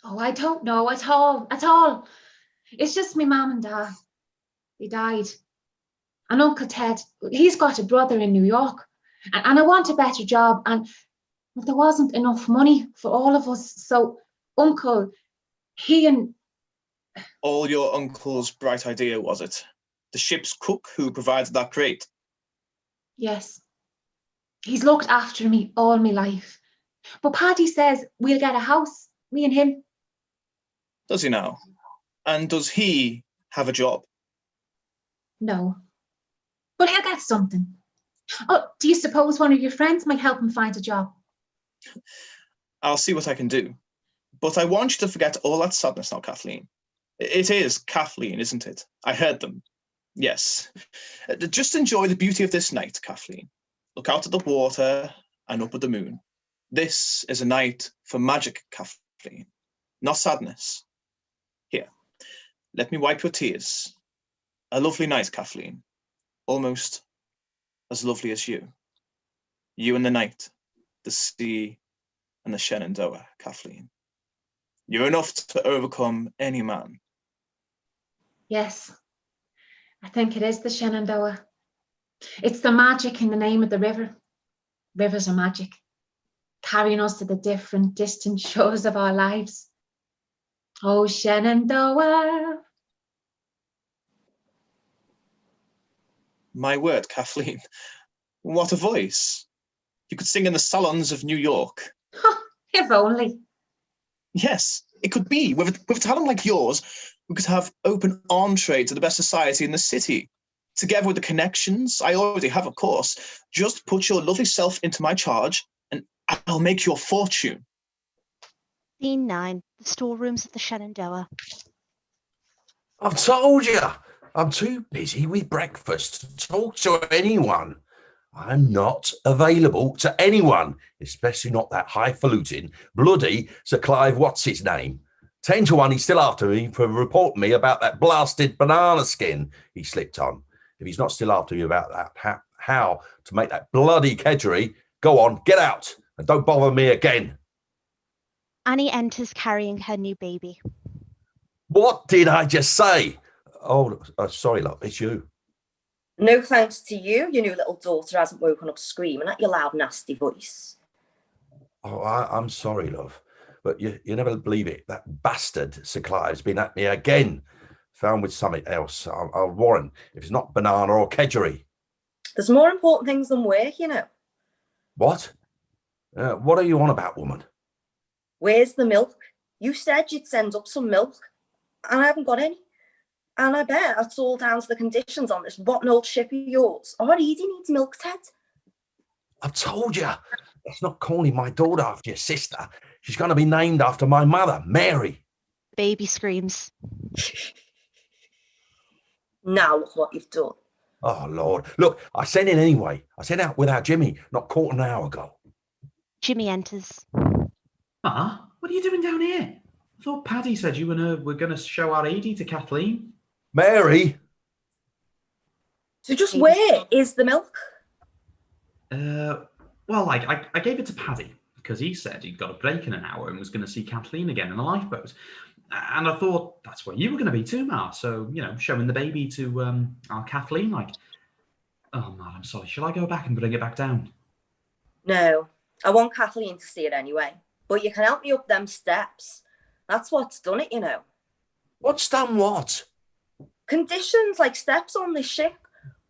Oh, I don't know at all. It's just my mum and dad. They died. And Uncle Ted, he's got a brother in New York. And I want a better job. And there wasn't enough money for all of us. So Uncle, he and... All your uncle's bright idea, was it? The ship's cook who provided that crate? Yes. He's looked after me all my life. But Paddy says we'll get a house, me and him. Does he now? And does he have a job? No. But he'll get something. Oh, do you suppose one of your friends might help him find a job? I'll see what I can do. But I want you to forget all that sadness now, Kathleen. It is Kathleen, isn't it? I heard them. Yes. Just enjoy the beauty of this night, Kathleen. Look out at the water and up at the moon. This is a night for magic, Kathleen, not sadness. Here, let me wipe your tears. A lovely night, Kathleen. Almost as lovely as you. You and the night, the sea, and the Shenandoah, Kathleen. You're enough to overcome any man. Yes, I think it is the Shenandoah. It's the magic in the name of the river. Rivers are magic, carrying us to the different distant shores of our lives. Oh, Shenandoah. My word, Kathleen, what a voice. You could sing in the salons of New York. If only. Yes, it could be. With a talent like yours, we could have open entree to the best society in the city. Together with the connections I already have, of course. Just put your lovely self into my charge, and I'll make your fortune. Scene 9, the storerooms of the Shenandoah. I've told you, I'm too busy with breakfast to talk to anyone. I'm not available to anyone, especially not that highfalutin, bloody Sir Clive what's-his-name. 10 to 1, he's still after me for reporting me about that blasted banana skin he slipped on. If he's not still after me about that, how to make that bloody kedgeree, go on, get out, and don't bother me again. Annie enters carrying her new baby. What did I just say? Oh, sorry, love, it's you. No thanks to you, your new little daughter hasn't woken up screaming at your loud, nasty voice. Oh, I'm sorry, love, but you never believe it. That bastard Sir Clive's been at me again. Found with something else. I'll warrant if it's not banana or kedgeree. There's more important things than work, you know. What? What are you on about, woman? Where's the milk? You said you'd send up some milk, and I haven't got any. And I bet that's all down to the conditions on this rotten old ship of yours. Our Edie needs milk, Ted. I've told you. Let's not calling my daughter after your sister. She's going to be named after my mother, Mary. Baby screams. Now look what you've done. Oh, Lord. Look, I sent in anyway. I sent out without Jimmy not quarter an hour ago. Jimmy enters. Ma, what are you doing down here? I thought Paddy said you and her were going to show our Edie to Kathleen. Mary? So just where is the milk? Well, I gave it to Paddy because he said he'd got a break in an hour and was going to see Kathleen again in the lifeboat. And I thought that's where you were going to be too, Ma. So, showing the baby to our Kathleen, like, oh, man, I'm sorry. Shall I go back and bring it back down? No, I want Kathleen to see it anyway. But you can help me up them steps. That's what's done it, you know. What's done what? Conditions like steps on this ship.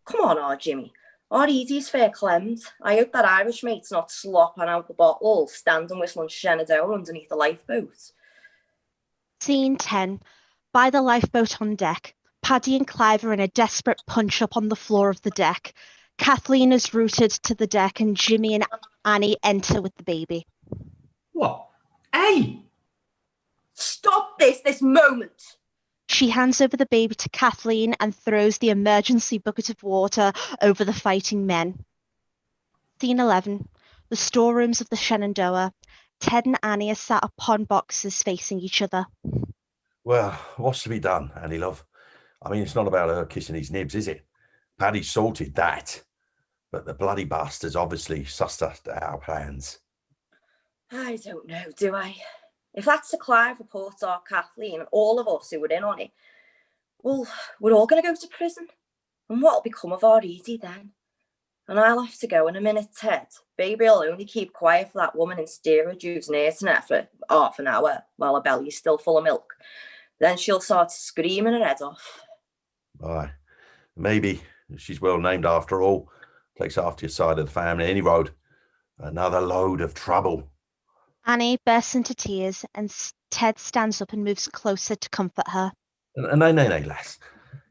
Come on, our Jimmy. Our Edie's fair clemmed. I hope that Irish mate's not slopping out the bottle, standing whistling Shenandoah underneath the lifeboat. Scene 10. By the lifeboat on deck, Paddy and Clive are in a desperate punch-up on the floor of the deck. Kathleen is rooted to the deck and Jimmy and Annie enter with the baby. What? Hey! Stop this moment! She hands over the baby to Kathleen and throws the emergency bucket of water over the fighting men. Scene 11. The storerooms of the Shenandoah. Ted and Annie are sat upon boxes facing each other. Well, what's to be done, Annie, love? I mean, it's not about her kissing his nibs, is it? Paddy sorted that. But the bloody bastard's obviously sussed us to our plans. I don't know, do I? If that's Sir Clive reports our Kathleen and all of us who were in on it, well, we're all going to go to prison. And what'll become of our Edie then? And I'll have to go in a minute, Ted. Baby'll only keep quiet for that woman in steerage who's nursing her for half an hour while her belly's still full of milk. Then she'll start screaming her head off. Aye, maybe she's well named after all. Takes after your side of the family, any road. Another load of trouble. Annie bursts into tears and Ted stands up and moves closer to comfort her. No, lass.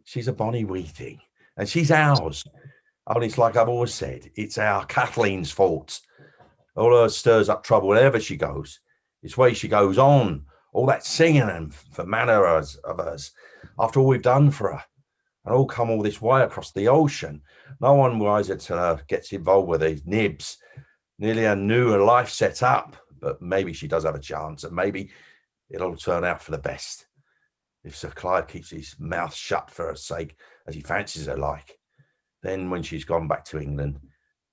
She's a bonny wee thing. And she's ours. Only it's like I've always said, it's our Kathleen's fault. All her stirs up trouble wherever she goes. It's way she goes on. All that singing and for manner of hers. After all we've done for her. And all come all this way across the ocean. No one wiser till her gets involved with these nibs. Nearly a new life set up. But maybe she does have a chance, and maybe it'll turn out for the best. If Sir Clive keeps his mouth shut for her sake, as he fancies her like, then when she's gone back to England,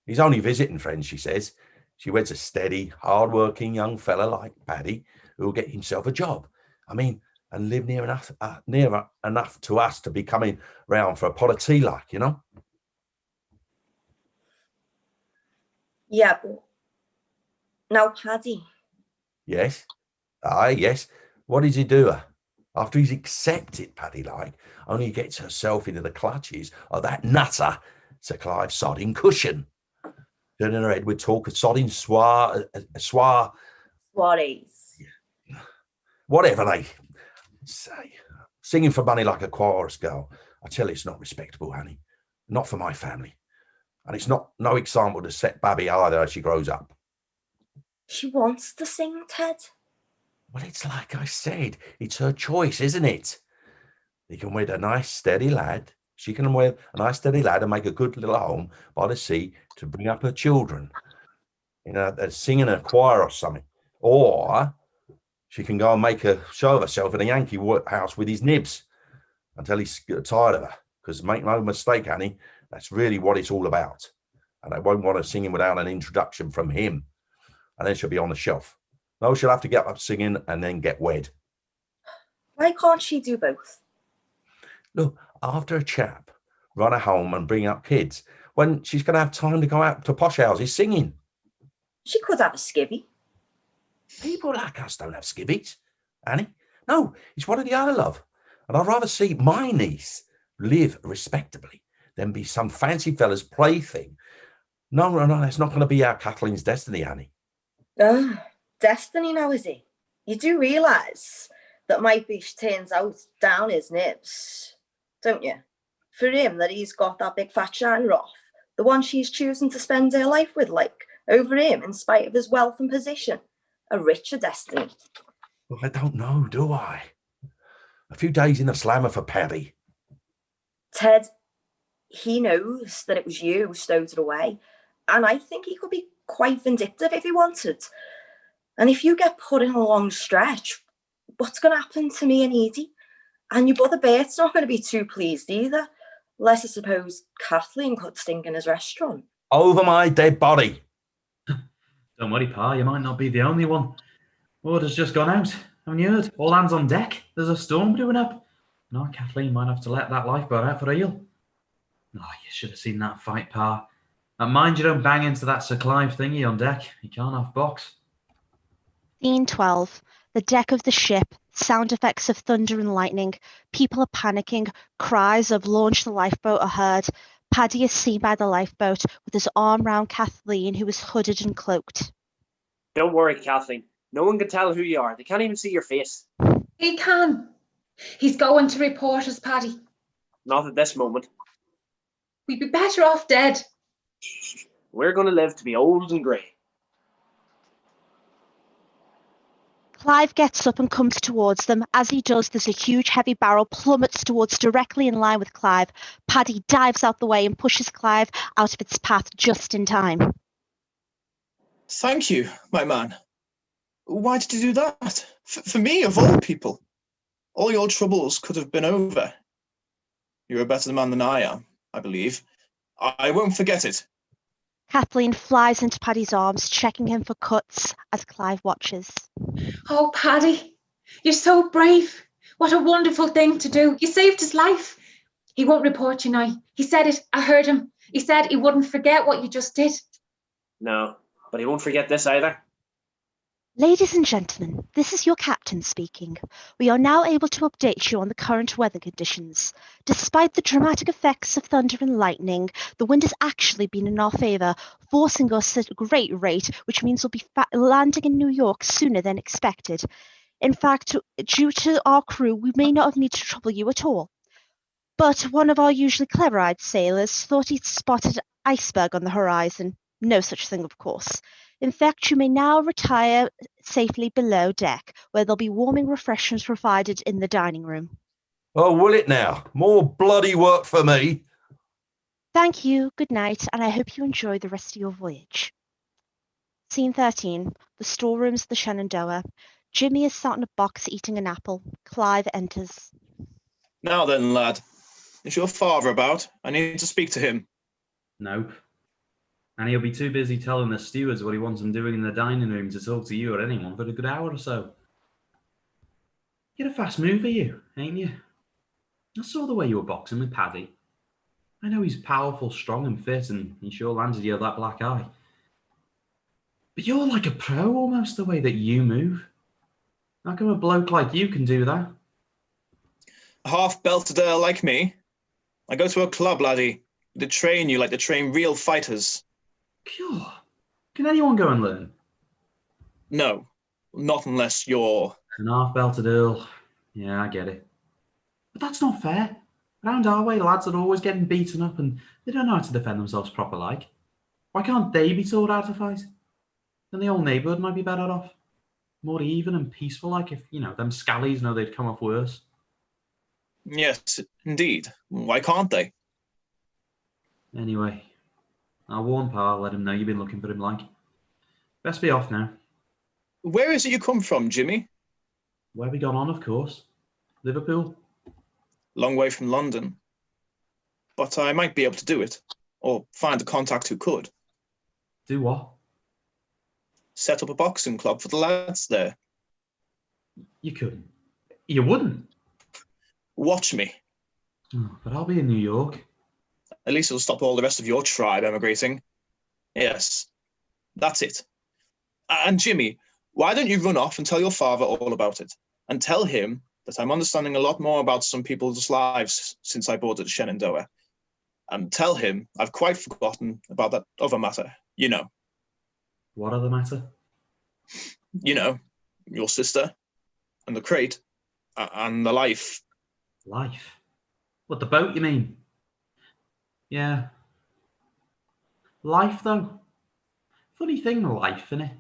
he's only visiting friends, she says. She weds a steady, hard-working young fella like Paddy, who'll get himself a job. I mean, and live near enough to us to be coming round for a pot of tea, like, you know. Yeah, but now, Paddy. Yes. Aye, yes. What does he do? After he's accepted Paddy, like, only he gets herself into the clutches of that nutter, Sir Clive sodding cushion. Turning her head with talk of sodding soirees. Whatever they say. Singing for money like a chorus girl. I tell you, it's not respectable, honey. Not for my family. And it's no example to set Babby either as she grows up. She wants to sing, Ted. Well, it's like I said, it's her choice, isn't it? He can wed a nice, steady lad. She can wed a nice, steady lad and make a good little home by the sea to bring up her children. Sing in a choir or something. Or she can go and make a show of herself in a Yankee house with his nibs until he's tired of her. Because make no mistake, honey, that's really what it's all about. And I won't want her singing without an introduction from him. And then she'll be on the shelf. No, she'll have to get up singing and then get wed. Why can't she do both? Look, after a chap run a home and bring up kids when she's going to have time to go out to posh houses singing? She could have a skivvy. People like us don't have skivvies, Annie. No, it's one or the other, love. And I'd rather see my niece live respectably than be some fancy fella's plaything. No, that's not going to be our Kathleen's destiny, Annie. Destiny now, is it? You do realise that might be she turns out down his nibs, don't you? For him, that he's got that big fat shiner off, the one she's choosing to spend her life with, like, over him in spite of his wealth and position. A richer destiny. Well, I don't know, do I? A few days in the slammer for Paddy. Ted, he knows that it was you who stowed it away, and I think he could be quite vindictive if he wanted. And if you get put in a long stretch, what's going to happen to me and Edie? And your brother Bert's not going to be too pleased either, unless I suppose Kathleen could stink in his restaurant. Over my dead body. Don't worry, Pa, you might not be the only one. Order's just gone out. Haven't you heard? All hands on deck. There's a storm brewing up. No, Kathleen might have to let that lifeboat out for real. Oh, you should have seen that fight, Pa. And mind you don't bang into that Sir Clive thingy on deck. You can't have box. Scene 12. The deck of the ship. Sound effects of thunder and lightning. People are panicking. Cries of launch the lifeboat are heard. Paddy is seen by the lifeboat with his arm round Kathleen, who is hooded and cloaked. Don't worry, Kathleen. No one can tell who you are. They can't even see your face. He can. He's going to report us, Paddy. Not at this moment. We'd be better off dead. We're going to live to be old and grey. Clive gets up and comes towards them. As he does, there's a huge heavy barrel plummets towards directly in line with Clive. Paddy dives out the way and pushes Clive out of its path just in time. Thank you, my man. Why did you do that? For me, of all people. All your troubles could have been over. You're a better man than I am, I believe. I won't forget it. Kathleen flies into Paddy's arms, checking him for cuts as Clive watches. Oh, Paddy, you're so brave. What a wonderful thing to do. You saved his life. He won't report you now. He said it. I heard him. He said he wouldn't forget what you just did. No, but he won't forget this either. Ladies and gentlemen, this is your captain speaking. We are now able to update you on the current weather conditions. Despite the dramatic effects of thunder and lightning, the wind has actually been in our favour, forcing us at a great rate, which means we'll be landing in New York sooner than expected. In fact, due to our crew, we may not have needed to trouble you at all. But one of our usually clever-eyed sailors thought he'd spotted an iceberg on the horizon. No such thing, of course. In fact, you may now retire safely below deck, where there'll be warming refreshments provided in the dining room. Oh, will it now? More bloody work for me. Thank you, good night, and I hope you enjoy the rest of your voyage. Scene 13. The storerooms of the Shenandoah. Jimmy is sat in a box eating an apple. Clive enters. Now then, lad. Is your father about? I need to speak to him. Nope. And he'll be too busy telling the stewards what he wants them doing in the dining room to talk to you or anyone for a good hour or so. You're a fast mover, you, ain't you? I saw the way you were boxing with Paddy. I know he's powerful, strong and fit, and he sure landed you that black eye. But you're like a pro almost, the way that you move. How come a bloke like you can do that? A half-belted earl like me? I go to a club, laddie. They train you like they train real fighters. Pure. Can anyone go and learn? No, not unless you're... An half-belted earl. Yeah, I get it. But that's not fair. Round our way, lads are always getting beaten up and they don't know how to defend themselves proper like. Why can't they be taught how to fight? Then the whole neighbourhood might be better off. More even and peaceful like if, them scallies know they'd come off worse. Yes, indeed. Why can't they? Anyway, I'll warn Pa, let him know you've been looking for him like. Best be off now. Where is it you come from, Jimmy? Where we gone on, of course. Liverpool. Long way from London. But I might be able to do it. Or find a contact who could. Do what? Set up a boxing club for the lads there. You couldn't. You wouldn't. Watch me. Oh, but I'll be in New York. At least it'll stop all the rest of your tribe emigrating. Yes, that's it. And Jimmy, why don't you run off and tell your father all about it? And tell him that I'm understanding a lot more about some people's lives since I boarded Shenandoah. And tell him I've quite forgotten about that other matter, you know. What other matter? You know, your sister, and the crate, and the life. Life? What, the boat, you mean? Yeah. Life, though. Funny thing, life, innit?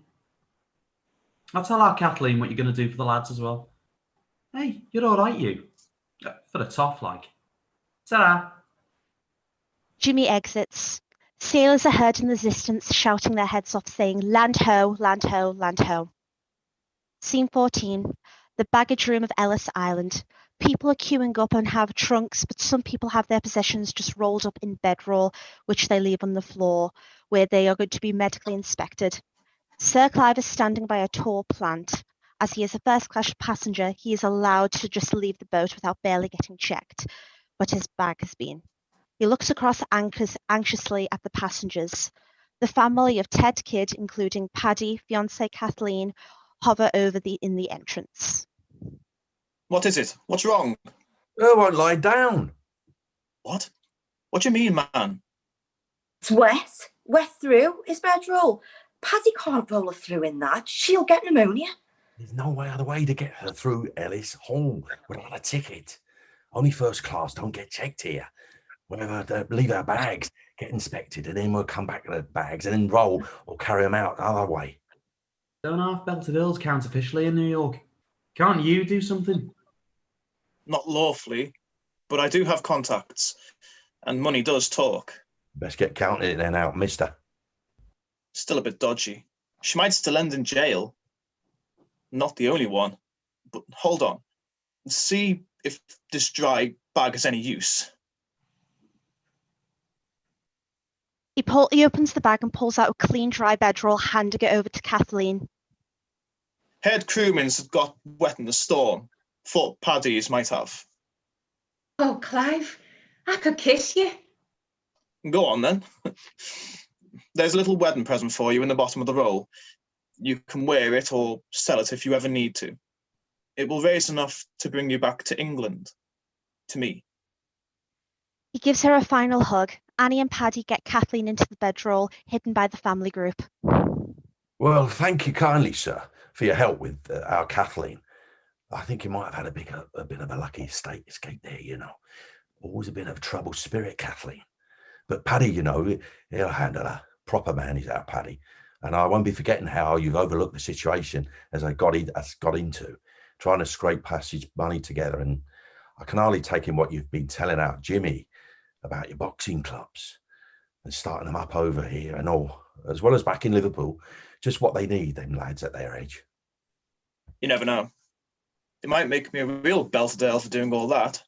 I'll tell our Kathleen what you're going to do for the lads as well. Hey, you're all right, you. For the toff, like. Ta-ra. Jimmy exits. Sailors are heard in the distance shouting their heads off, saying, "Land ho, land ho, land ho." Scene 14, the baggage room of Ellis Island. People are queuing up and have trunks, but some people have their possessions just rolled up in bedroll, which they leave on the floor, where they are going to be medically inspected. Sir Clive is standing by a tall plant. As he is a first-class passenger, he is allowed to just leave the boat without barely getting checked, but his bag has been. He looks across anxiously at the passengers. The family of Ted Kidd, including Paddy, fiancée Kathleen, hover over in the entrance. What is it? What's wrong? I won't lie down. What? What do you mean, man? It's wet. Wet through his bedroll. Paddy can't roll her through in that. She'll get pneumonia. There's no other way to get her through Ellis Hall without a ticket. Only first class don't get checked here. Whenever leave our bags, get inspected, and then we'll come back to the bags and then roll or carry them out the other way. Don't half-belted earls count officially in New York? Can't you do something? Not lawfully, but I do have contacts, and money does talk. Best get counting it then out, mister. Still a bit dodgy. She might still end in jail. Not the only one. But hold on. See if this dry bag has any use. He opens the bag and pulls out a clean, dry bedroll, handing it over to Kathleen. Head crewmen's got wet in the storm. Thought Paddy's might have. Oh, Clive, I could kiss you. Go on then. There's a little wedding present for you in the bottom of the roll. You can wear it or sell it if you ever need to. It will raise enough to bring you back to England. To me. He gives her a final hug. Annie and Paddy get Kathleen into the bedroll, hidden by the family group. Well, thank you kindly, sir, for your help with our Kathleen. I think you might have had a bit of a lucky escape there, you know. Always a bit of a troubled spirit, Kathleen. But Paddy, you know, he'll handle her. Proper man is our Paddy. And I won't be forgetting how you've overlooked the situation as I got into, trying to scrape passage money together. And I can hardly take in what you've been telling out Jimmy about your boxing clubs and starting them up over here and all, as well as back in Liverpool. Just what they need, them lads at their age. You never know. They might make me a real Belterdale for doing all that.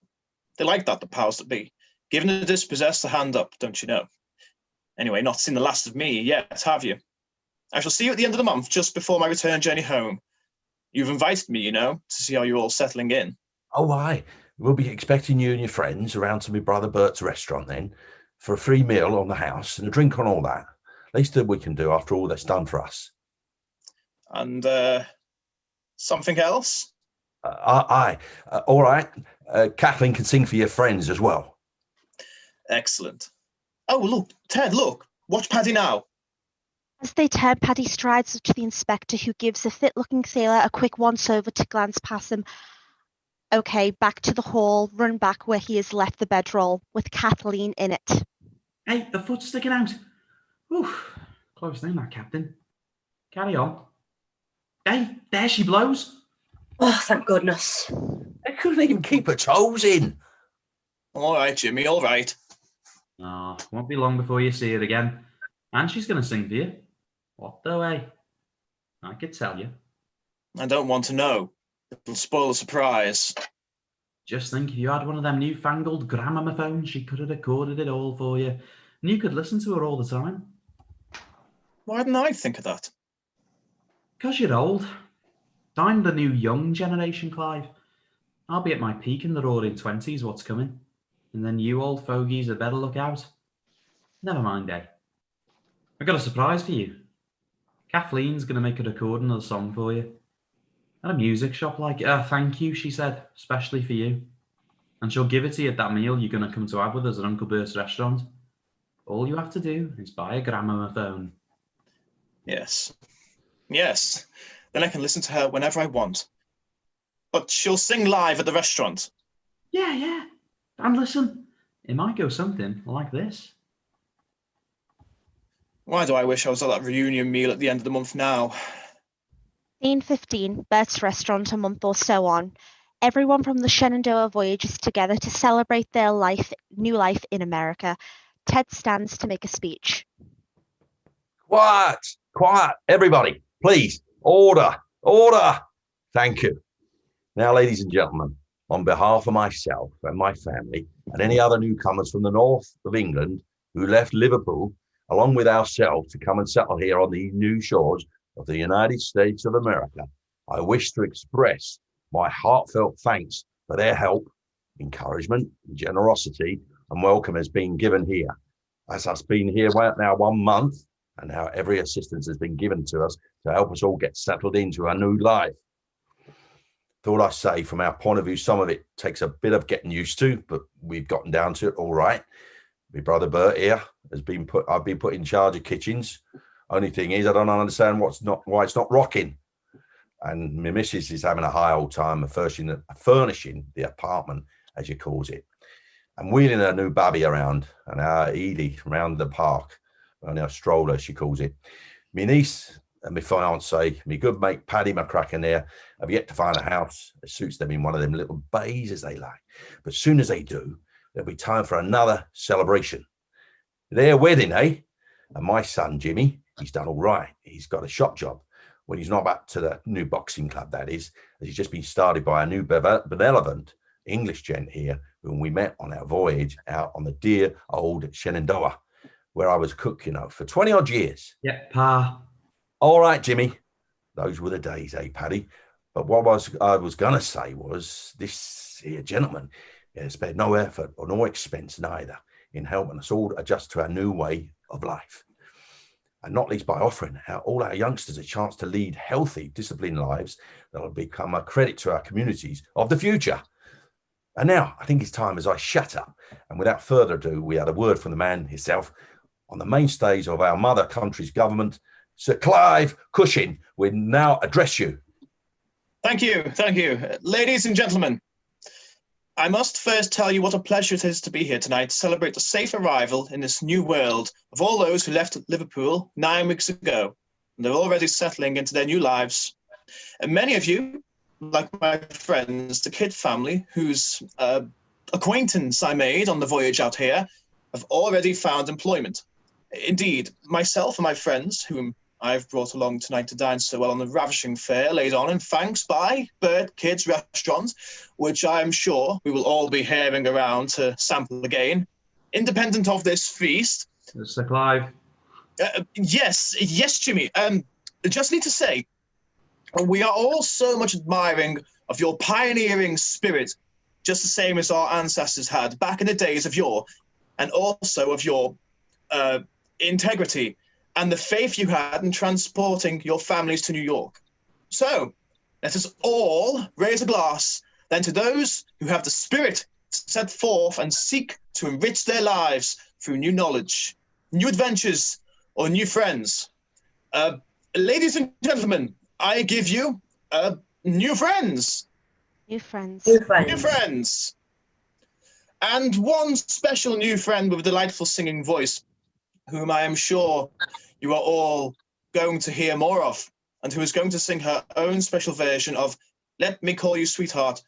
They like that, the powers that be. Giving the dispossessed a hand up, don't you know? Anyway, not seen the last of me yet, have you? I shall see you at the end of the month, just before my return journey home. You've invited me, you know, to see how you're all settling in. Oh, aye. We'll be expecting you and your friends around to my brother Bert's restaurant then, for a free meal on the house and a drink on all that. Least that we can do after all that's done for us. And something else? Aye. All right. Kathleen can sing for your friends as well. Excellent. Oh, look, Ted, look. Watch Paddy now. As they turn, Paddy strides up to the inspector, who gives the fit-looking sailor a quick once-over to glance past him. Okay, back to the hall, run back where he has left the bedroll, with Kathleen in it. Hey, the foot's sticking out. Oof, close thing, that, Captain. Carry on. Hey, there she blows. Oh, thank goodness. They couldn't even keep her toes in. All right, Jimmy, all right. Oh, won't be long before you see her again. And she's going to sing for you. What the way? I could tell you. I don't want to know. It'll spoil the surprise. Just think, if you had one of them newfangled gramophones, she could have recorded it all for you. And you could listen to her all the time. Why didn't I think of that? Because you're old. I'm the new young generation, Clive. I'll be at my peak in the roaring 20s, what's coming. and then you old fogies had better look out. Never mind, eh? I got a surprise for you. Kathleen's going to make a recording of the song for you. At a music shop, like, thank you, she said, especially for you. And she'll give it to you at that meal you're going to come to have with us at Uncle Bert's restaurant. All you have to do is buy a gramophone. Yes. Yes. Then I can listen to her whenever I want. But she'll sing live at the restaurant. Yeah. And listen, it might go something like this. Why do I wish I was at that reunion meal at the end of the month now? Scene 15, Bert's restaurant a month or so on. Everyone from the Shenandoah voyage is together to celebrate their new life in America. Ted stands to make a speech. Quiet, everybody, please. Order. Thank you. Now, ladies and gentlemen, on behalf of myself and my family and any other newcomers from the north of England who left Liverpool, along with ourselves, to come and settle here on the new shores of the United States of America, I wish to express my heartfelt thanks for their help, encouragement, generosity, and welcome has been given here. As us been here now 1 month, and how every assistance has been given to us to help us all get settled into our new life. Thought I'd say, from our point of view, some of it takes a bit of getting used to, but we've gotten down to it all right. My brother Bert here I've been put in charge of kitchens. Only thing is, I don't understand why it's not rocking. And my missus is having a high old time of furnishing the apartment, as you calls it, and wheeling her new baby around and our Edie around the park. Only a stroller, she calls it. My niece and my fiance, my good mate Paddy McCracken there, have yet to find a house that suits them in one of them little bays as they like. But as soon as they do, there'll be time for another celebration. Their wedding, eh? And my son, Jimmy, he's done all right. He's got a shop job. When he's not back to the new boxing club, that is, as he's just been started by a new benevolent English gent here, whom we met on our voyage out on the dear old Shenandoah, where I was cook, for 20 odd years. Yeah, Pa. All right, Jimmy. Those were the days, eh, Paddy? But what I was going to say was this here gentleman has spared no effort or no expense neither in helping us all adjust to our new way of life. And not least by offering all our youngsters a chance to lead healthy, disciplined lives that will become a credit to our communities of the future. And now I think it's time as I shut up. And without further ado, we had a word from the man himself on the main stage of our mother country's government. Sir Clive Cushing will now address you. Thank you. Ladies and gentlemen, I must first tell you what a pleasure it is to be here tonight to celebrate the safe arrival in this new world of all those who left Liverpool 9 weeks ago, and they're already settling into their new lives. And many of you, like my friends, the Kidd family, whose acquaintance I made on the voyage out here, have already found employment. Indeed, myself and my friends, whom I've brought along tonight to dine so well on the ravishing fare laid on in thanks by Bert Kidd's restaurant, which I am sure we will all be hairing around to sample again, independent of this feast. Sir Clive. Yes, Jimmy. Just need to say, we are all so much admiring of your pioneering spirit, just the same as our ancestors had back in the days of yore, and also of your integrity and the faith you had in transporting your families to New York. So let us all raise a glass then to those who have the spirit to set forth and seek to enrich their lives through new knowledge, new adventures, or new friends. Ladies and gentlemen, I give you new friends. New friends. New friends. And one special new friend with a delightful singing voice, whom I am sure you are all going to hear more of, and who is going to sing her own special version of Let Me Call You Sweetheart,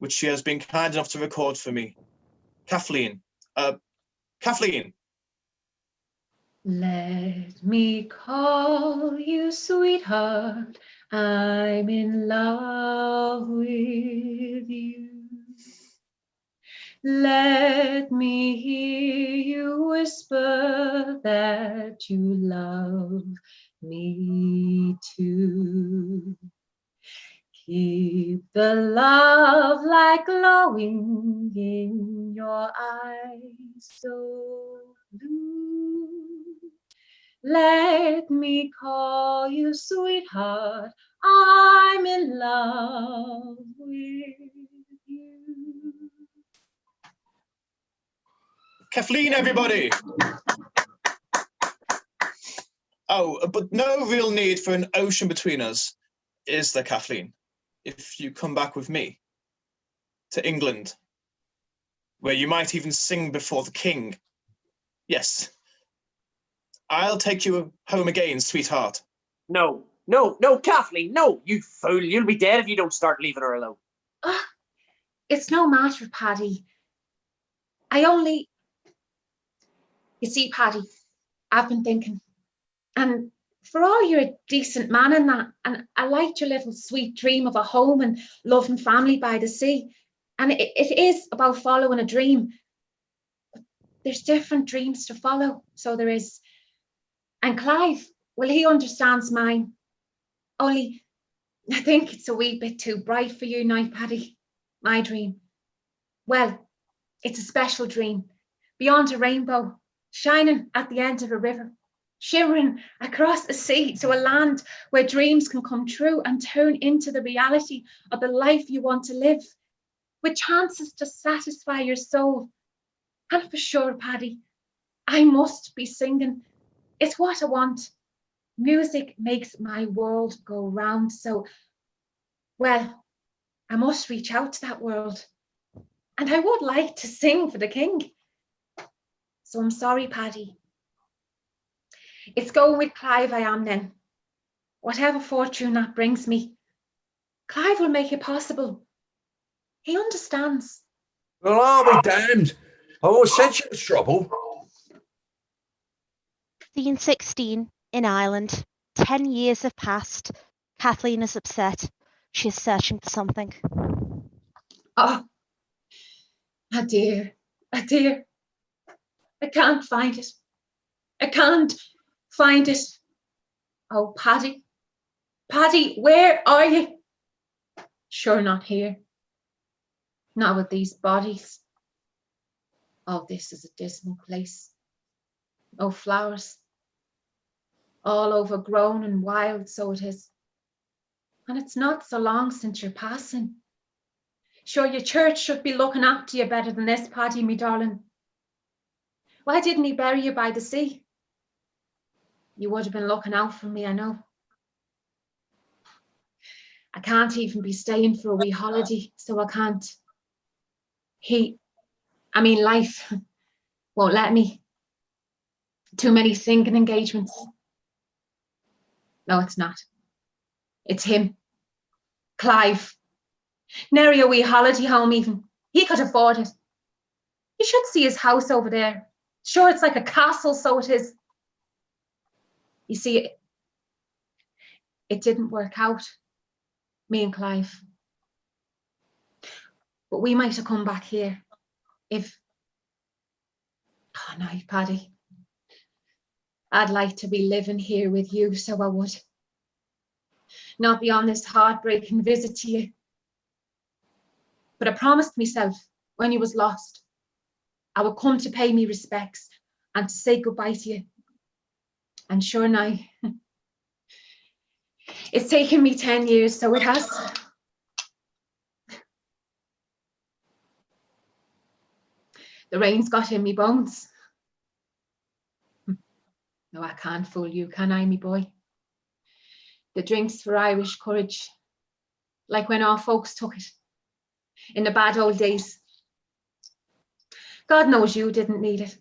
which she has been kind enough to record for me. Kathleen. Kathleen. Let me call you sweetheart, I'm in love with you. Let me hear you whisper that you love me too. Keep the love light glowing in your eyes so blue. Let me call you sweetheart, I'm in love with you. Kathleen, everybody! Oh, but no real need for an ocean between us, is there, Kathleen? If you come back with me to England, where you might even sing before the king. Yes, I'll take you home again, sweetheart. No, no, no, Kathleen, no, you fool. You'll be dead if you don't start leaving her alone. It's no matter, Paddy. You see, Paddy, I've been thinking, and for all you're a decent man and that, and I liked your little sweet dream of a home and loving family by the sea, and it is about following a dream. But there's different dreams to follow, so there is. And Clive, well, he understands mine. Only, I think it's a wee bit too bright for you now, Paddy. My dream. Well, it's a special dream, beyond a rainbow, shining at the end of a river, shimmering across the sea to a land where dreams can come true and turn into the reality of the life you want to live, with chances to satisfy your soul. And for sure, Paddy, I must be singing. It's what I want. Music makes my world go round. So, well, I must reach out to that world. And I would like to sing for the king. So I'm sorry, Paddy. It's going with Clive I am then. Whatever fortune that brings me, Clive will make it possible. He understands. Well, I'll be damned. I always said she was trouble. Scene 16 in Ireland. 10 years have passed. Kathleen is upset. She is searching for something. Oh, dear. I can't find it. I can't find it. Oh, Paddy. Paddy, where are you? Sure not here. Not with these bodies. Oh, this is a dismal place. No flowers. All overgrown and wild, so it is. And it's not so long since you're passing. Sure, your church should be looking after you better than this, Paddy, me darling. Why didn't he bury you by the sea? You would have been looking out for me, I know. I can't even be staying for a wee holiday, so I can't. Life won't let me. Too many singing engagements. No, it's not. It's him. Clive. Nary a wee holiday home even. He could afford it. You should see his house over there. Sure, it's like a castle, so it is. You see, it didn't work out, me and Clive. But we might have come back here if... Oh, no, Paddy. I'd like to be living here with you, so I would. Not be on this heartbreaking visit to you. But I promised myself when you was lost, I would come to pay me respects and to say goodbye to you. And sure now, it's taken me 10 years, so it has. The rain's got in me bones. No, I can't fool you, can I, me boy? The drink's for Irish courage, like when our folks took it in the bad old days. God knows you didn't need it.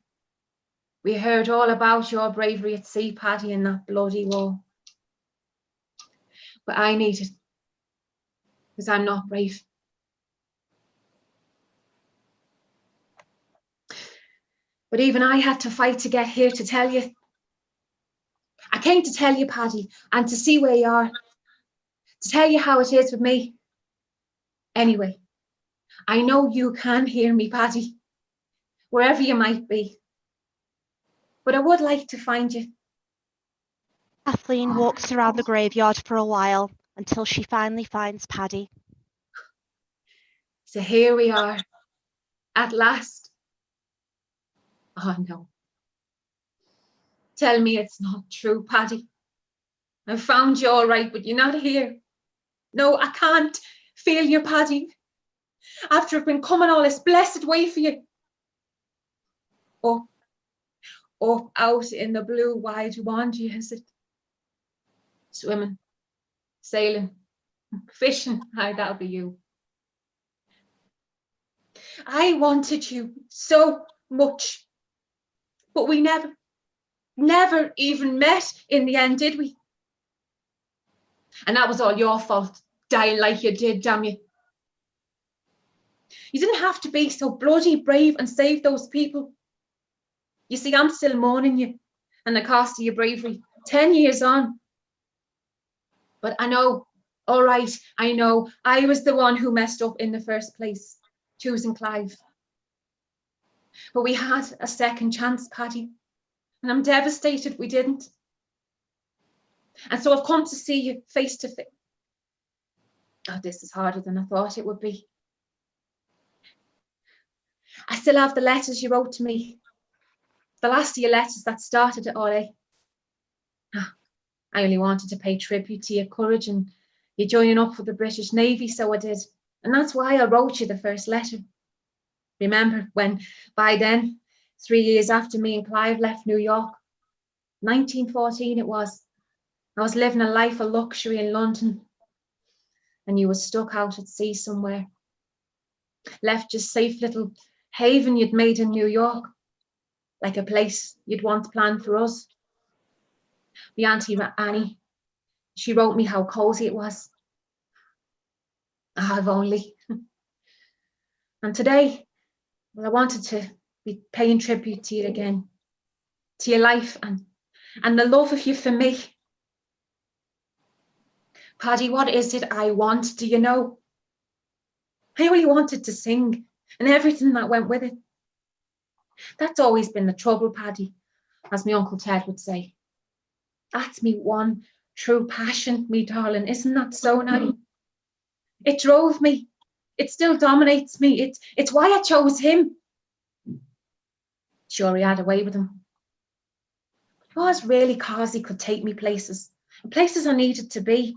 We heard all about your bravery at sea, Paddy, in that bloody war. But I need it, because I'm not brave. But even I had to fight to get here to tell you. I came to tell you, Paddy, and to see where you are, to tell you how it is with me. Anyway, I know you can hear me, Paddy, wherever you might be. But I would like to find you. Kathleen walks around the graveyard for a while. until she finally finds Paddy. So here we are, at last. Oh no. Tell me it's not true, Paddy. I found you all right, but you're not here. No, I can't feel you, Paddy. After I've been coming all this blessed way for you. Up out in the blue wide wander, is it? Swimming, sailing, fishing, aye, that'll be you. I wanted you so much, but we never even met in the end, did we? And that was all your fault, dying like you did, damn you. You didn't have to be so bloody brave and save those people. You see, I'm still mourning you and the cost of your bravery, 10 years on. But I know, all right, I know, I was the one who messed up in the first place, choosing Clive. But we had a second chance, Paddy, and I'm devastated we didn't. And so I've come to see you face to face. Oh, this is harder than I thought it would be. I still have the letters you wrote to me. The last of your letters that started it all, eh? I only wanted to pay tribute to your courage and you joining up for the British Navy, so I did. And that's why I wrote you the first letter. Remember when, by then, 3 years after me and Clive left New York, 1914 it was, I was living a life of luxury in London and you were stuck out at sea somewhere. Left your safe little haven you'd made in New York, like a place you'd once planned for us. My Auntie Annie, she wrote me how cosy it was. I've only. And today, well, I wanted to be paying tribute to you again, to your life and the love of you for me. Paddy, what is it I want, do you know? I only wanted to sing and everything that went with it. That's always been the trouble, Paddy, as my Uncle Ted would say. That's me one true passion, me darling. Isn't that so, Nanny? It drove me. It still dominates me. It's why I chose him. Sure, he had a way with him. It was really cause he could take me places I needed to be,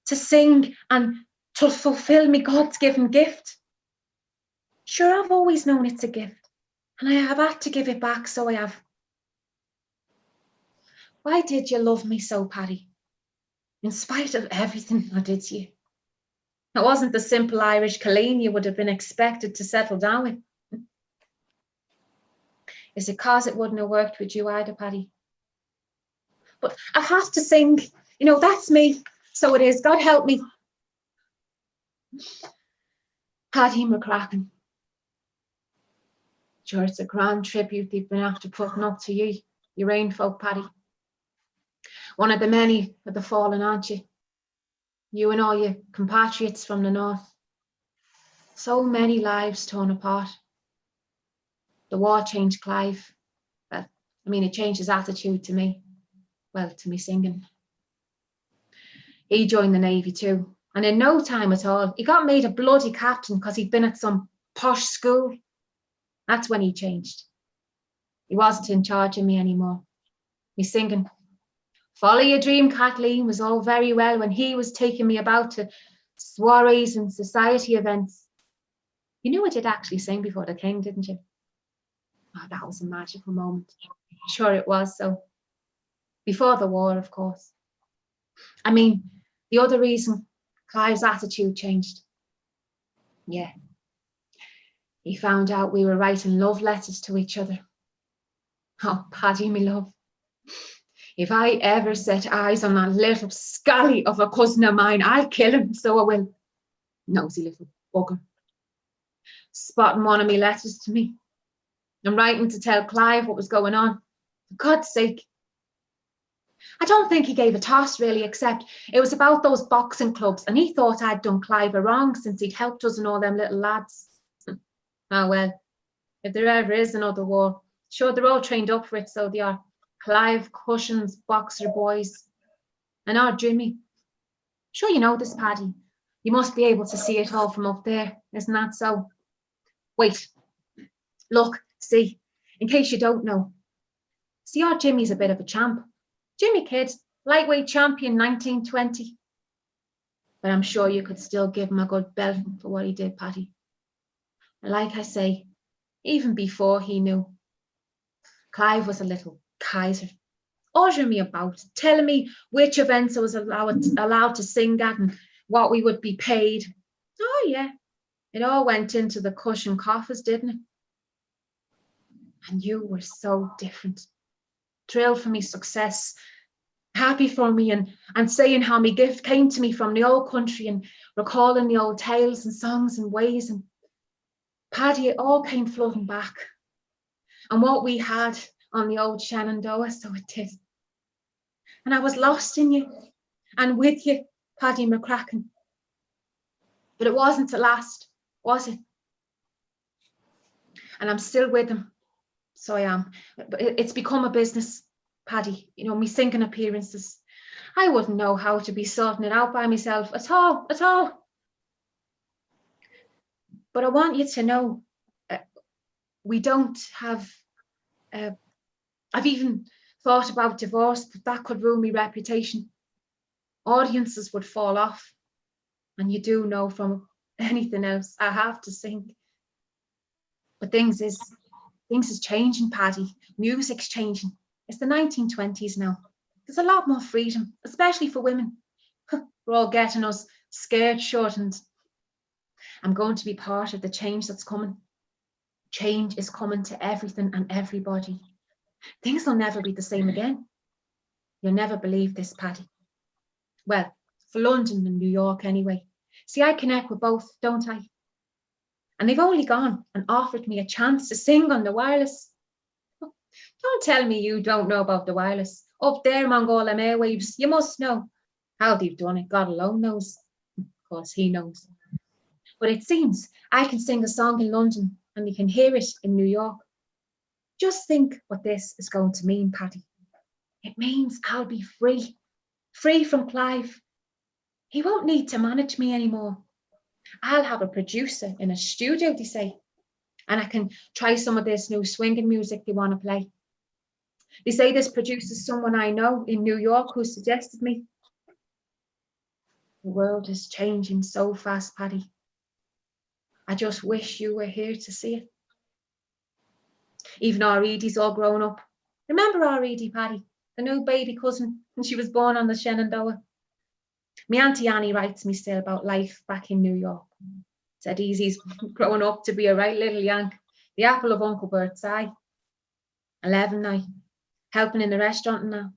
to sing and to fulfill me God's given gift. Sure, I've always known it's a gift, and I have had to give it back, so I have. Why did you love me so, Paddy? In spite of everything I did to you. It wasn't the simple Irish Colleen you would have been expected to settle down with. Is it cause it wouldn't have worked with you either, Paddy? But I have to sing. You know, that's me. So it is. God help me. Paddy McCracken. Sure, it's a grand tribute they've been after putting up to you, your own folk, Paddy. One of the many of the fallen, aren't you? You and all your compatriots from the north. So many lives torn apart. The war changed Clive. Well, I mean, it changed his attitude to me. Well, to me singing. He joined the Navy too. And in no time at all, he got made a bloody captain because he'd been at some posh school. That's when he changed. He wasn't in charge of me anymore. Me singing. Follow your dream, Kathleen, was all very well when he was taking me about to soirees and society events. You knew I did actually sing before the king, didn't you? Oh, that was a magical moment. Sure it was. So, before the war, of course. I mean, the other reason Clive's attitude changed. Yeah. He found out we were writing love letters to each other. Oh, Paddy, me love. If I ever set eyes on that little scally of a cousin of mine, I'll kill him, so I will. Nosy little bugger. Spotting one of me letters to me. And writing to tell Clive what was going on. For God's sake. I don't think he gave a toss, really, except it was about those boxing clubs, and he thought I'd done Clive a wrong since he'd helped us and all them little lads. Ah, well, if there ever is another war, sure, they're all trained up for it, so they are. Clive, Cushion's, boxer boys, and our Jimmy. Sure you know this, Paddy. You must be able to see it all from up there, isn't that so? Wait, look, see, in case you don't know. See, our Jimmy's a bit of a champ. Jimmy Kidd, lightweight champion 1920. But I'm sure you could still give him a good belting for what he did, Paddy. And like I say, even before he knew, Clive was a little Kaiser, ordering me about, telling me which events I was allowed to sing at and what we would be paid. Oh yeah, it all went into the cushion coffers, didn't it? And you were so different. Thrilled for me success, happy for me, and saying how my gift came to me from the old country and recalling the old tales and songs and ways. And Paddy, it all came flooding back. And what we had on the old Shenandoah, so it did. And I was lost in you and with you, Paddy McCracken. But it wasn't to last, was it? And I'm still with him. So I am. But it's become a business, Paddy. You know, me singing appearances. I wouldn't know how to be sorting it out by myself at all. But I want you to know, we don't have. I've even thought about divorce, but that could ruin my reputation. Audiences would fall off. And you do know from anything else, I have to sing. But things is changing, Paddy. Music's changing. It's the 1920s now. There's a lot more freedom, especially for women. We're all getting us scared short, and I'm going to be part of the change that's coming. Change is coming to everything and everybody. Things will never be the same again. You'll never believe this, Paddy. Well, for London and New York anyway. See, I connect with both, don't I? And they've only gone and offered me a chance to sing on the wireless. Don't tell me you don't know about the wireless. Up there among all them airwaves, you must know. How they've done it, God alone knows. Of course, he knows. But it seems I can sing a song in London and they can hear it in New York. Just think what this is going to mean, Paddy. It means I'll be free from Clive. He won't need to manage me anymore. I'll have a producer in a studio, they say, and I can try some of this new swinging music they want to play. They say this producer's someone I know in New York who suggested me. The world is changing so fast, Paddy. I just wish you were here to see it. Even our Edie's all grown up. Remember our Edie, Paddy, the new baby cousin, when she was born on the Shenandoah? My Auntie Annie writes me still about life back in New York. Said Easy's growing up to be a right little Yank, the apple of Uncle Bert's eye. 11 now, helping in the restaurant now.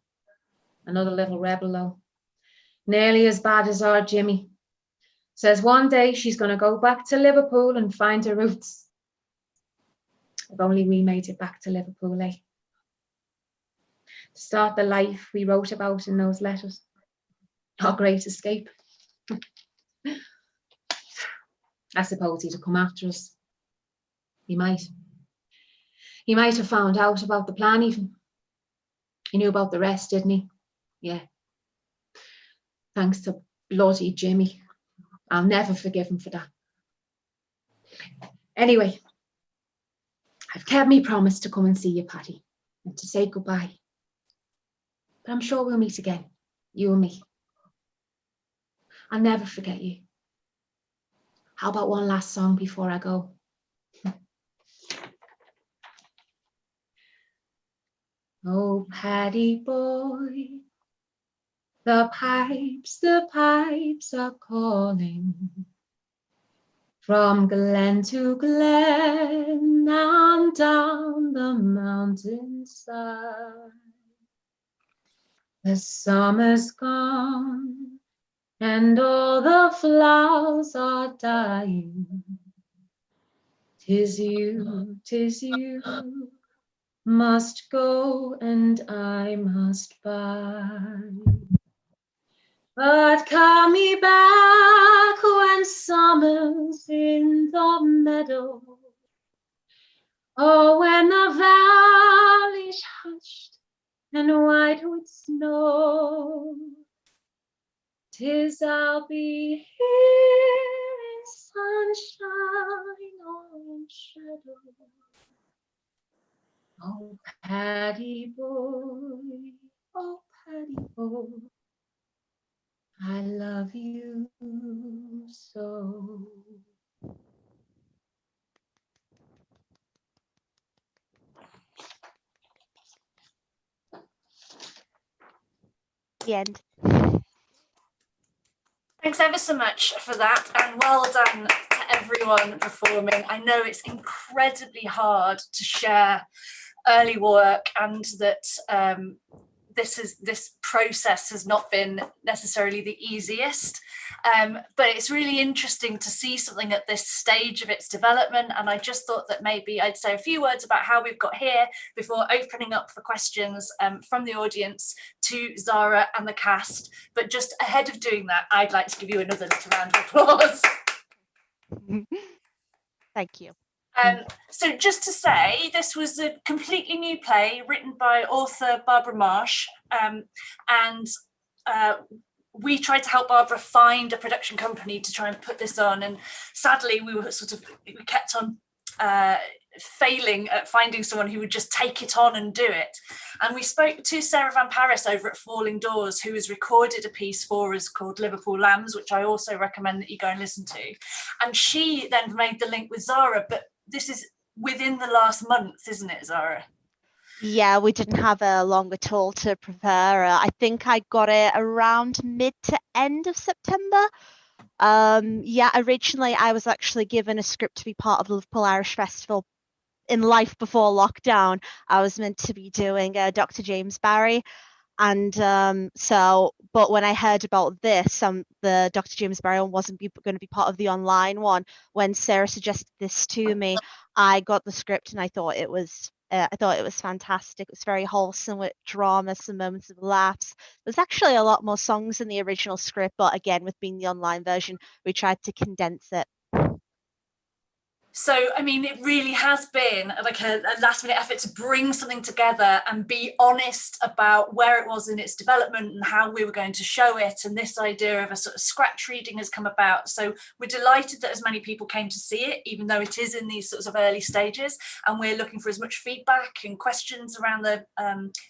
Another little rebel though. Nearly as bad as our Jimmy. Says one day she's going to go back to Liverpool and find her roots. If only we made it back to Liverpool, eh? To start the life we wrote about in those letters. Our great escape. I suppose he'd have come after us. He might. He might have found out about the plan even. He knew about the rest, didn't he? Yeah. Thanks to bloody Jimmy. I'll never forgive him for that. Anyway, I've kept me promise to come and see you, Paddy, and to say goodbye. But I'm sure we'll meet again, you and me. I'll never forget you. How about one last song before I go? Oh, Paddy boy, the pipes are calling. From glen to glen and down the mountainside. The summer's gone and all the flowers are dying. 'Tis you must go and I must bide. But come me back when summer's in the meadow, or when the valley's hushed and white with snow. 'tis I'll be here in sunshine or in shadow. Oh, Paddy boy, oh, Paddy boy, I love you so. The end. Thanks ever so much for that, and well done to everyone performing. I know it's incredibly hard to share early work, and that this process has not been necessarily the easiest, but it's really interesting to see something at this stage of its development. And I just thought that maybe I'd say a few words about how we've got here before opening up for questions from the audience to Zara and the cast. But just ahead of doing that, I'd like to give you another little round of applause. Thank you. So just to say, this was a completely new play written by author Barbara Marsh, and we tried to help Barbara find a production company to try and put this on, and sadly we kept on failing at finding someone who would just take it on and do it. And we spoke to Sarah Van Paris over at Falling Doors, who has recorded a piece for us called Liverpool Lambs, which I also recommend that you go and listen to. And she then made the link with Zara, but this is within the last month, isn't it, Zara? Yeah, we didn't have long at all to prepare. I think I got it around mid to end of September. Yeah, originally I was actually given a script to be part of the Liverpool Irish Festival in life before lockdown. I was meant to be doing Dr. James Barry. And but when I heard about this, the Dr. James Barry one wasn't going to be part of the online one. When Sarah suggested this to me, I got the script and I thought it was fantastic. It was very wholesome with drama, some moments of laughs. There's actually a lot more songs in the original script, but again, with being the online version, we tried to condense it. So, I mean, it really has been like a last-minute effort to bring something together and be honest about where it was in its development and how we were going to show it. And this idea of a sort of scratch reading has come about. So we're delighted that as many people came to see it, even though it is in these sorts of early stages. And we're looking for as much feedback and questions around the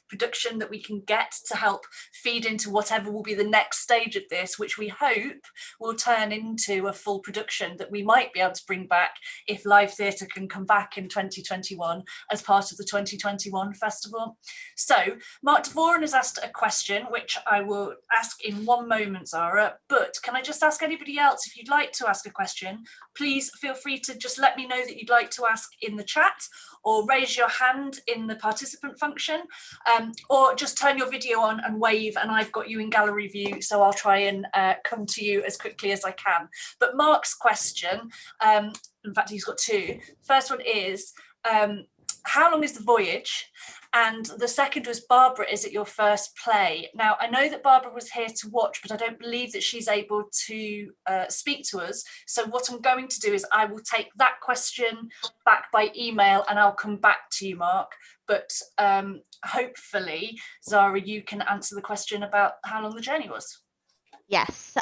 production that we can get to help feed into whatever will be the next stage of this, which we hope will turn into a full production that we might be able to bring back if live theatre can come back in 2021 as part of the 2021 festival. So Mark Devoren has asked a question, which I will ask in one moment, Zara, but can I just ask anybody else, if you'd like to ask a question, please feel free to just let me know that you'd like to ask in the chat, or raise your hand in the participant function, or just turn your video on and wave, and I've got you in gallery view, so I'll try and come to you as quickly as I can. But Mark's question, in fact, he's got two. First one is, how long is the voyage? And the second was, Barbara, is it your first play? Now, I know that Barbara was here to watch, but I don't believe that she's able to speak to us. So what I'm going to do is I will take that question back by email and I'll come back to you, Mark. But hopefully, Zara, you can answer the question about how long the journey was. Yes,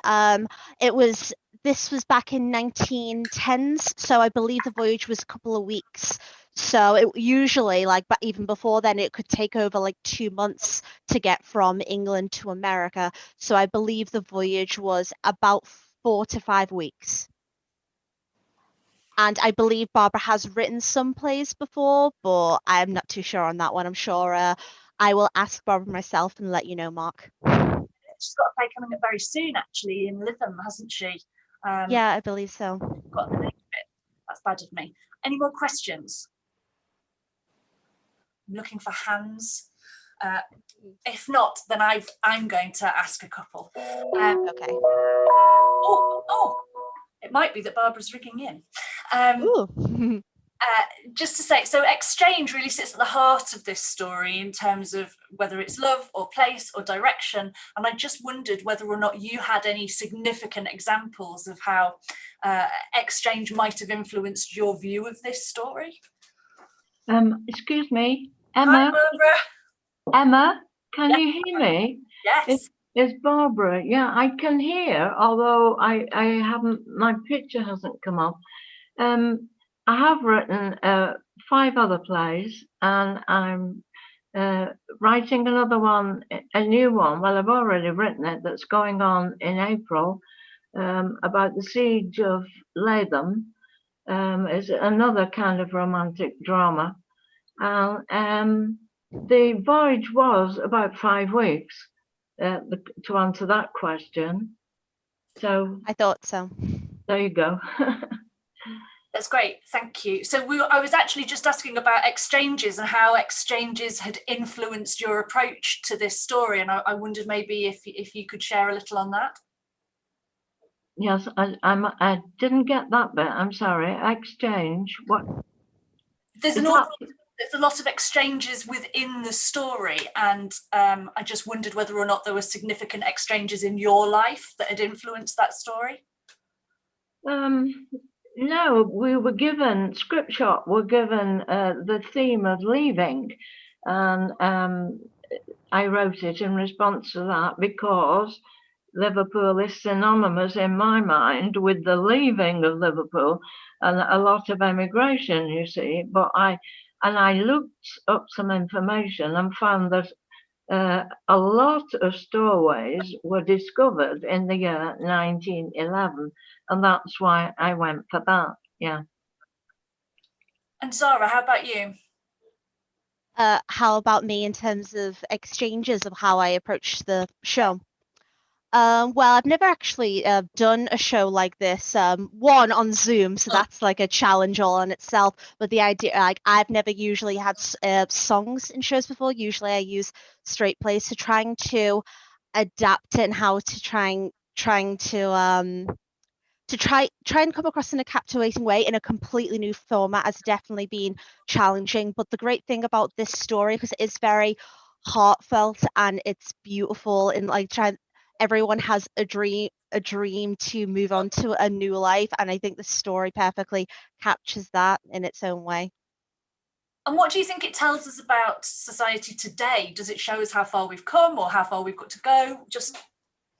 this was back in 1910s, so I believe the voyage was a couple of weeks. So it usually, but even before then, it could take over 2 months to get from England to America. So I believe the voyage was about 4 to 5 weeks. And I believe Barbara has written some plays before, but I'm not too sure on that one. I'm sure I will ask Barbara myself and let you know, Mark. She's got a play coming up very soon, actually, in Lytham, hasn't she? Yeah, I believe so. Got the name of it. That's bad of me. Any more questions? I'm looking for hands. If not, then I'm going to ask a couple. Okay. Oh, it might be that Barbara's ringing in. Just to say, so exchange really sits at the heart of this story in terms of whether it's love or place or direction. And I just wondered whether or not you had any significant examples of how exchange might have influenced your view of this story. Excuse me, Emma. Hi, Barbara. Emma, can you hear me? Yes. It's Barbara. Yeah, I can hear, although I haven't, my picture hasn't come up. I have written 5 other plays, and I'm writing another one, a new one. Well, I've already written it, that's going on in April, about the siege of Latham. It's another kind of romantic drama. The voyage was about 5 weeks, to answer that question. So I thought so. there you go. That's great, thank you. So I was actually just asking about exchanges and how exchanges had influenced your approach to this story, and I wondered maybe if you could share a little on that. Yes, I didn't get that bit. I'm sorry. Exchange. What? There's a lot of exchanges within the story, and I just wondered whether or not there were significant exchanges in your life that had influenced that story. No, we were given, Script Shop were given the theme of leaving, and I wrote it in response to that because Liverpool is synonymous in my mind with the leaving of Liverpool and a lot of emigration, you see. But I looked up some information and found that a lot of stowaways were discovered in the year 1911, and that's why I went for that. Yeah. And Zara, how about you? How about me in terms of exchanges of how I approach the show? Well, I've never actually done a show like this. One on Zoom, so that's like a challenge all in itself. But the idea, like, I've never usually had songs in shows before. Usually, I use straight plays. So trying to adapt it and how to try and come across in a captivating way in a completely new format has definitely been challenging. But the great thing about this story, because it is very heartfelt and it's beautiful, and like everyone has a dream to move on to a new life, and I think the story perfectly captures that in its own way. And what do you think it tells us about society today? Does it show us how far we've come or how far we've got to go? Just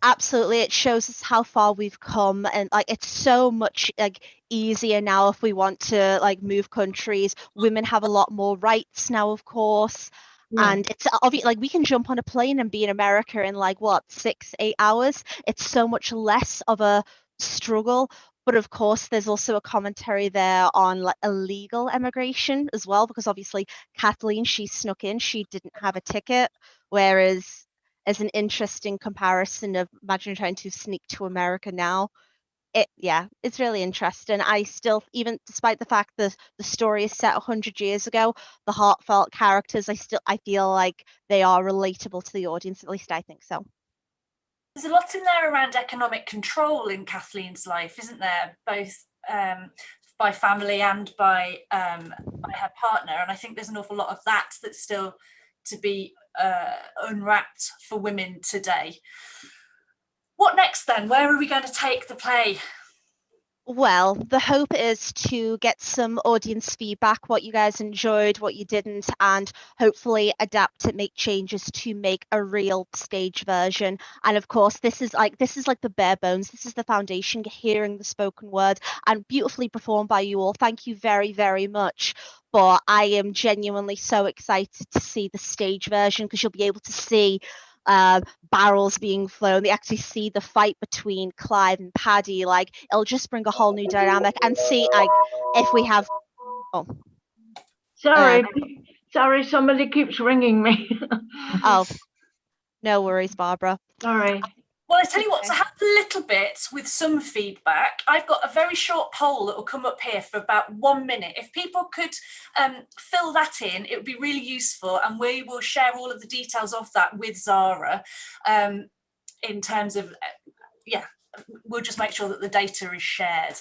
absolutely, it shows us how far we've come, and like it's so much like easier now if we want to like move countries. Women have a lot more rights now, of course. And it's obvious, like we can jump on a plane and be in America in like what, 6-8 hours. It's so much less of a struggle. But of course, there's also a commentary there on like illegal immigration as well, because obviously Kathleen, she snuck in, she didn't have a ticket, whereas as an interesting comparison of imagine trying to sneak to America now. It's really interesting. I still, even despite the fact that the story is set 100 years ago, the heartfelt characters, I feel like they are relatable to the audience. At least I think so. There's a lot in there around economic control in Kathleen's life, isn't there? Both by family and by her partner. And I think there's an awful lot of that that's still to be unwrapped for women today. What next then? Where are we going to take the play? Well, the hope is to get some audience feedback, what you guys enjoyed, what you didn't, and hopefully adapt it, make changes to make a real stage version. And of course, this is like the bare bones. This is the foundation, hearing the spoken word and beautifully performed by you all. Thank you very, very much. But I am genuinely so excited to see the stage version, because you'll be able to see barrels being flown. They actually see the fight between Clive and Paddy. Like, it'll just bring a whole new dynamic. And see, like, if we have sorry, somebody keeps ringing me. Oh, no worries, Barbara. Sorry. Well, I tell you what, to help a little bit with some feedback, I've got a very short poll that will come up here for about 1 minute. If people could fill that in, it would be really useful, and we will share all of the details of that with Zara in terms of, we'll just make sure that the data is shared.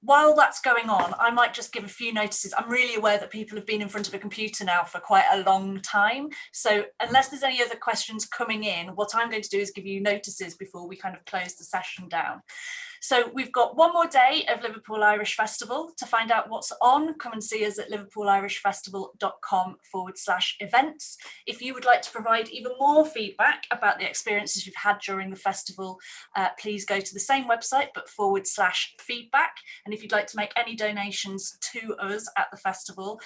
While that's going on, I might just give a few notices. I'm really aware that people have been in front of a computer now for quite a long time. So unless there's any other questions coming in, what I'm going to do is give you notices before we kind of close the session down. So we've got one more day of Liverpool Irish Festival. To find out what's on, come and see us at liverpoolirishfestival.com/events. If you would like to provide even more feedback about the experiences you've had during the festival, please go to the same website, but /feedback. And if you'd like to make any donations to us at the festival,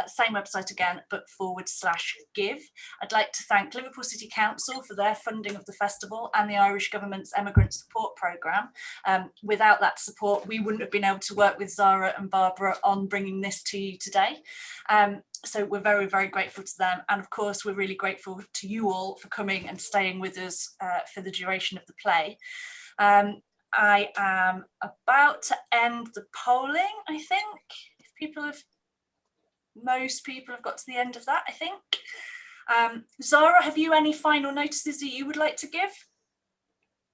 same website again, but /give. I'd like to thank Liverpool City Council for their funding of the festival and the Irish Government's Emigrant Support Programme. Without that support, we wouldn't have been able to work with Zara and Barbara on bringing this to you today. So we're very, very grateful to them. And of course, we're really grateful to you all for coming and staying with us for the duration of the play. I am about to end the polling, I think. If most people have got to the end of that, I think. Zara, have you any final notices that you would like to give?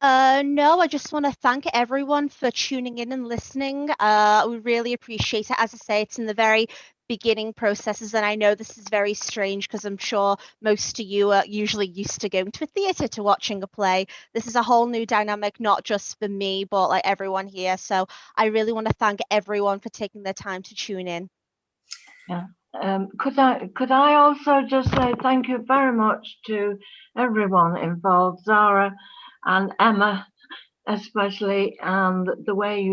No, I just want to thank everyone for tuning in and listening. We really appreciate it. As I say, it's in the very beginning processes, and I know this is very strange because I'm sure most of you are usually used to going to a theatre to watching a play. This is a whole new dynamic, not just for me, but like everyone here. So I really want to thank everyone for taking their time to tune in. Yeah. Could I also just say thank you very much to everyone involved, Zara and Emma especially, and the way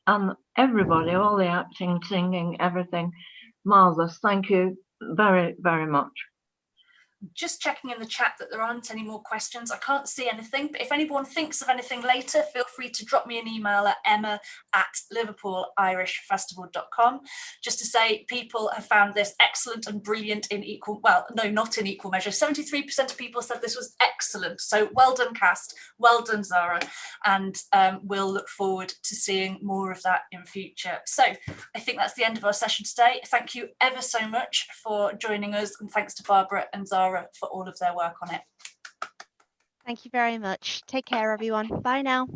and everybody, all the acting, singing, everything, marvelous. Thank you very, very much. Just checking in the chat that there aren't any more questions. I can't see anything, but if anyone thinks of anything later, feel free to drop me an email at emma@liverpoolirishfestival.com. Just to say, people have found this excellent and brilliant in equal, well, no, not in equal measure. 73% of people said this was excellent. So well done, cast. Well done, Zara. And we'll look forward to seeing more of that in future. So I think that's the end of our session today. Thank you ever so much for joining us, and thanks to Barbara and Zara for all of their work on it. Thank you very much. Take care, everyone. Bye now.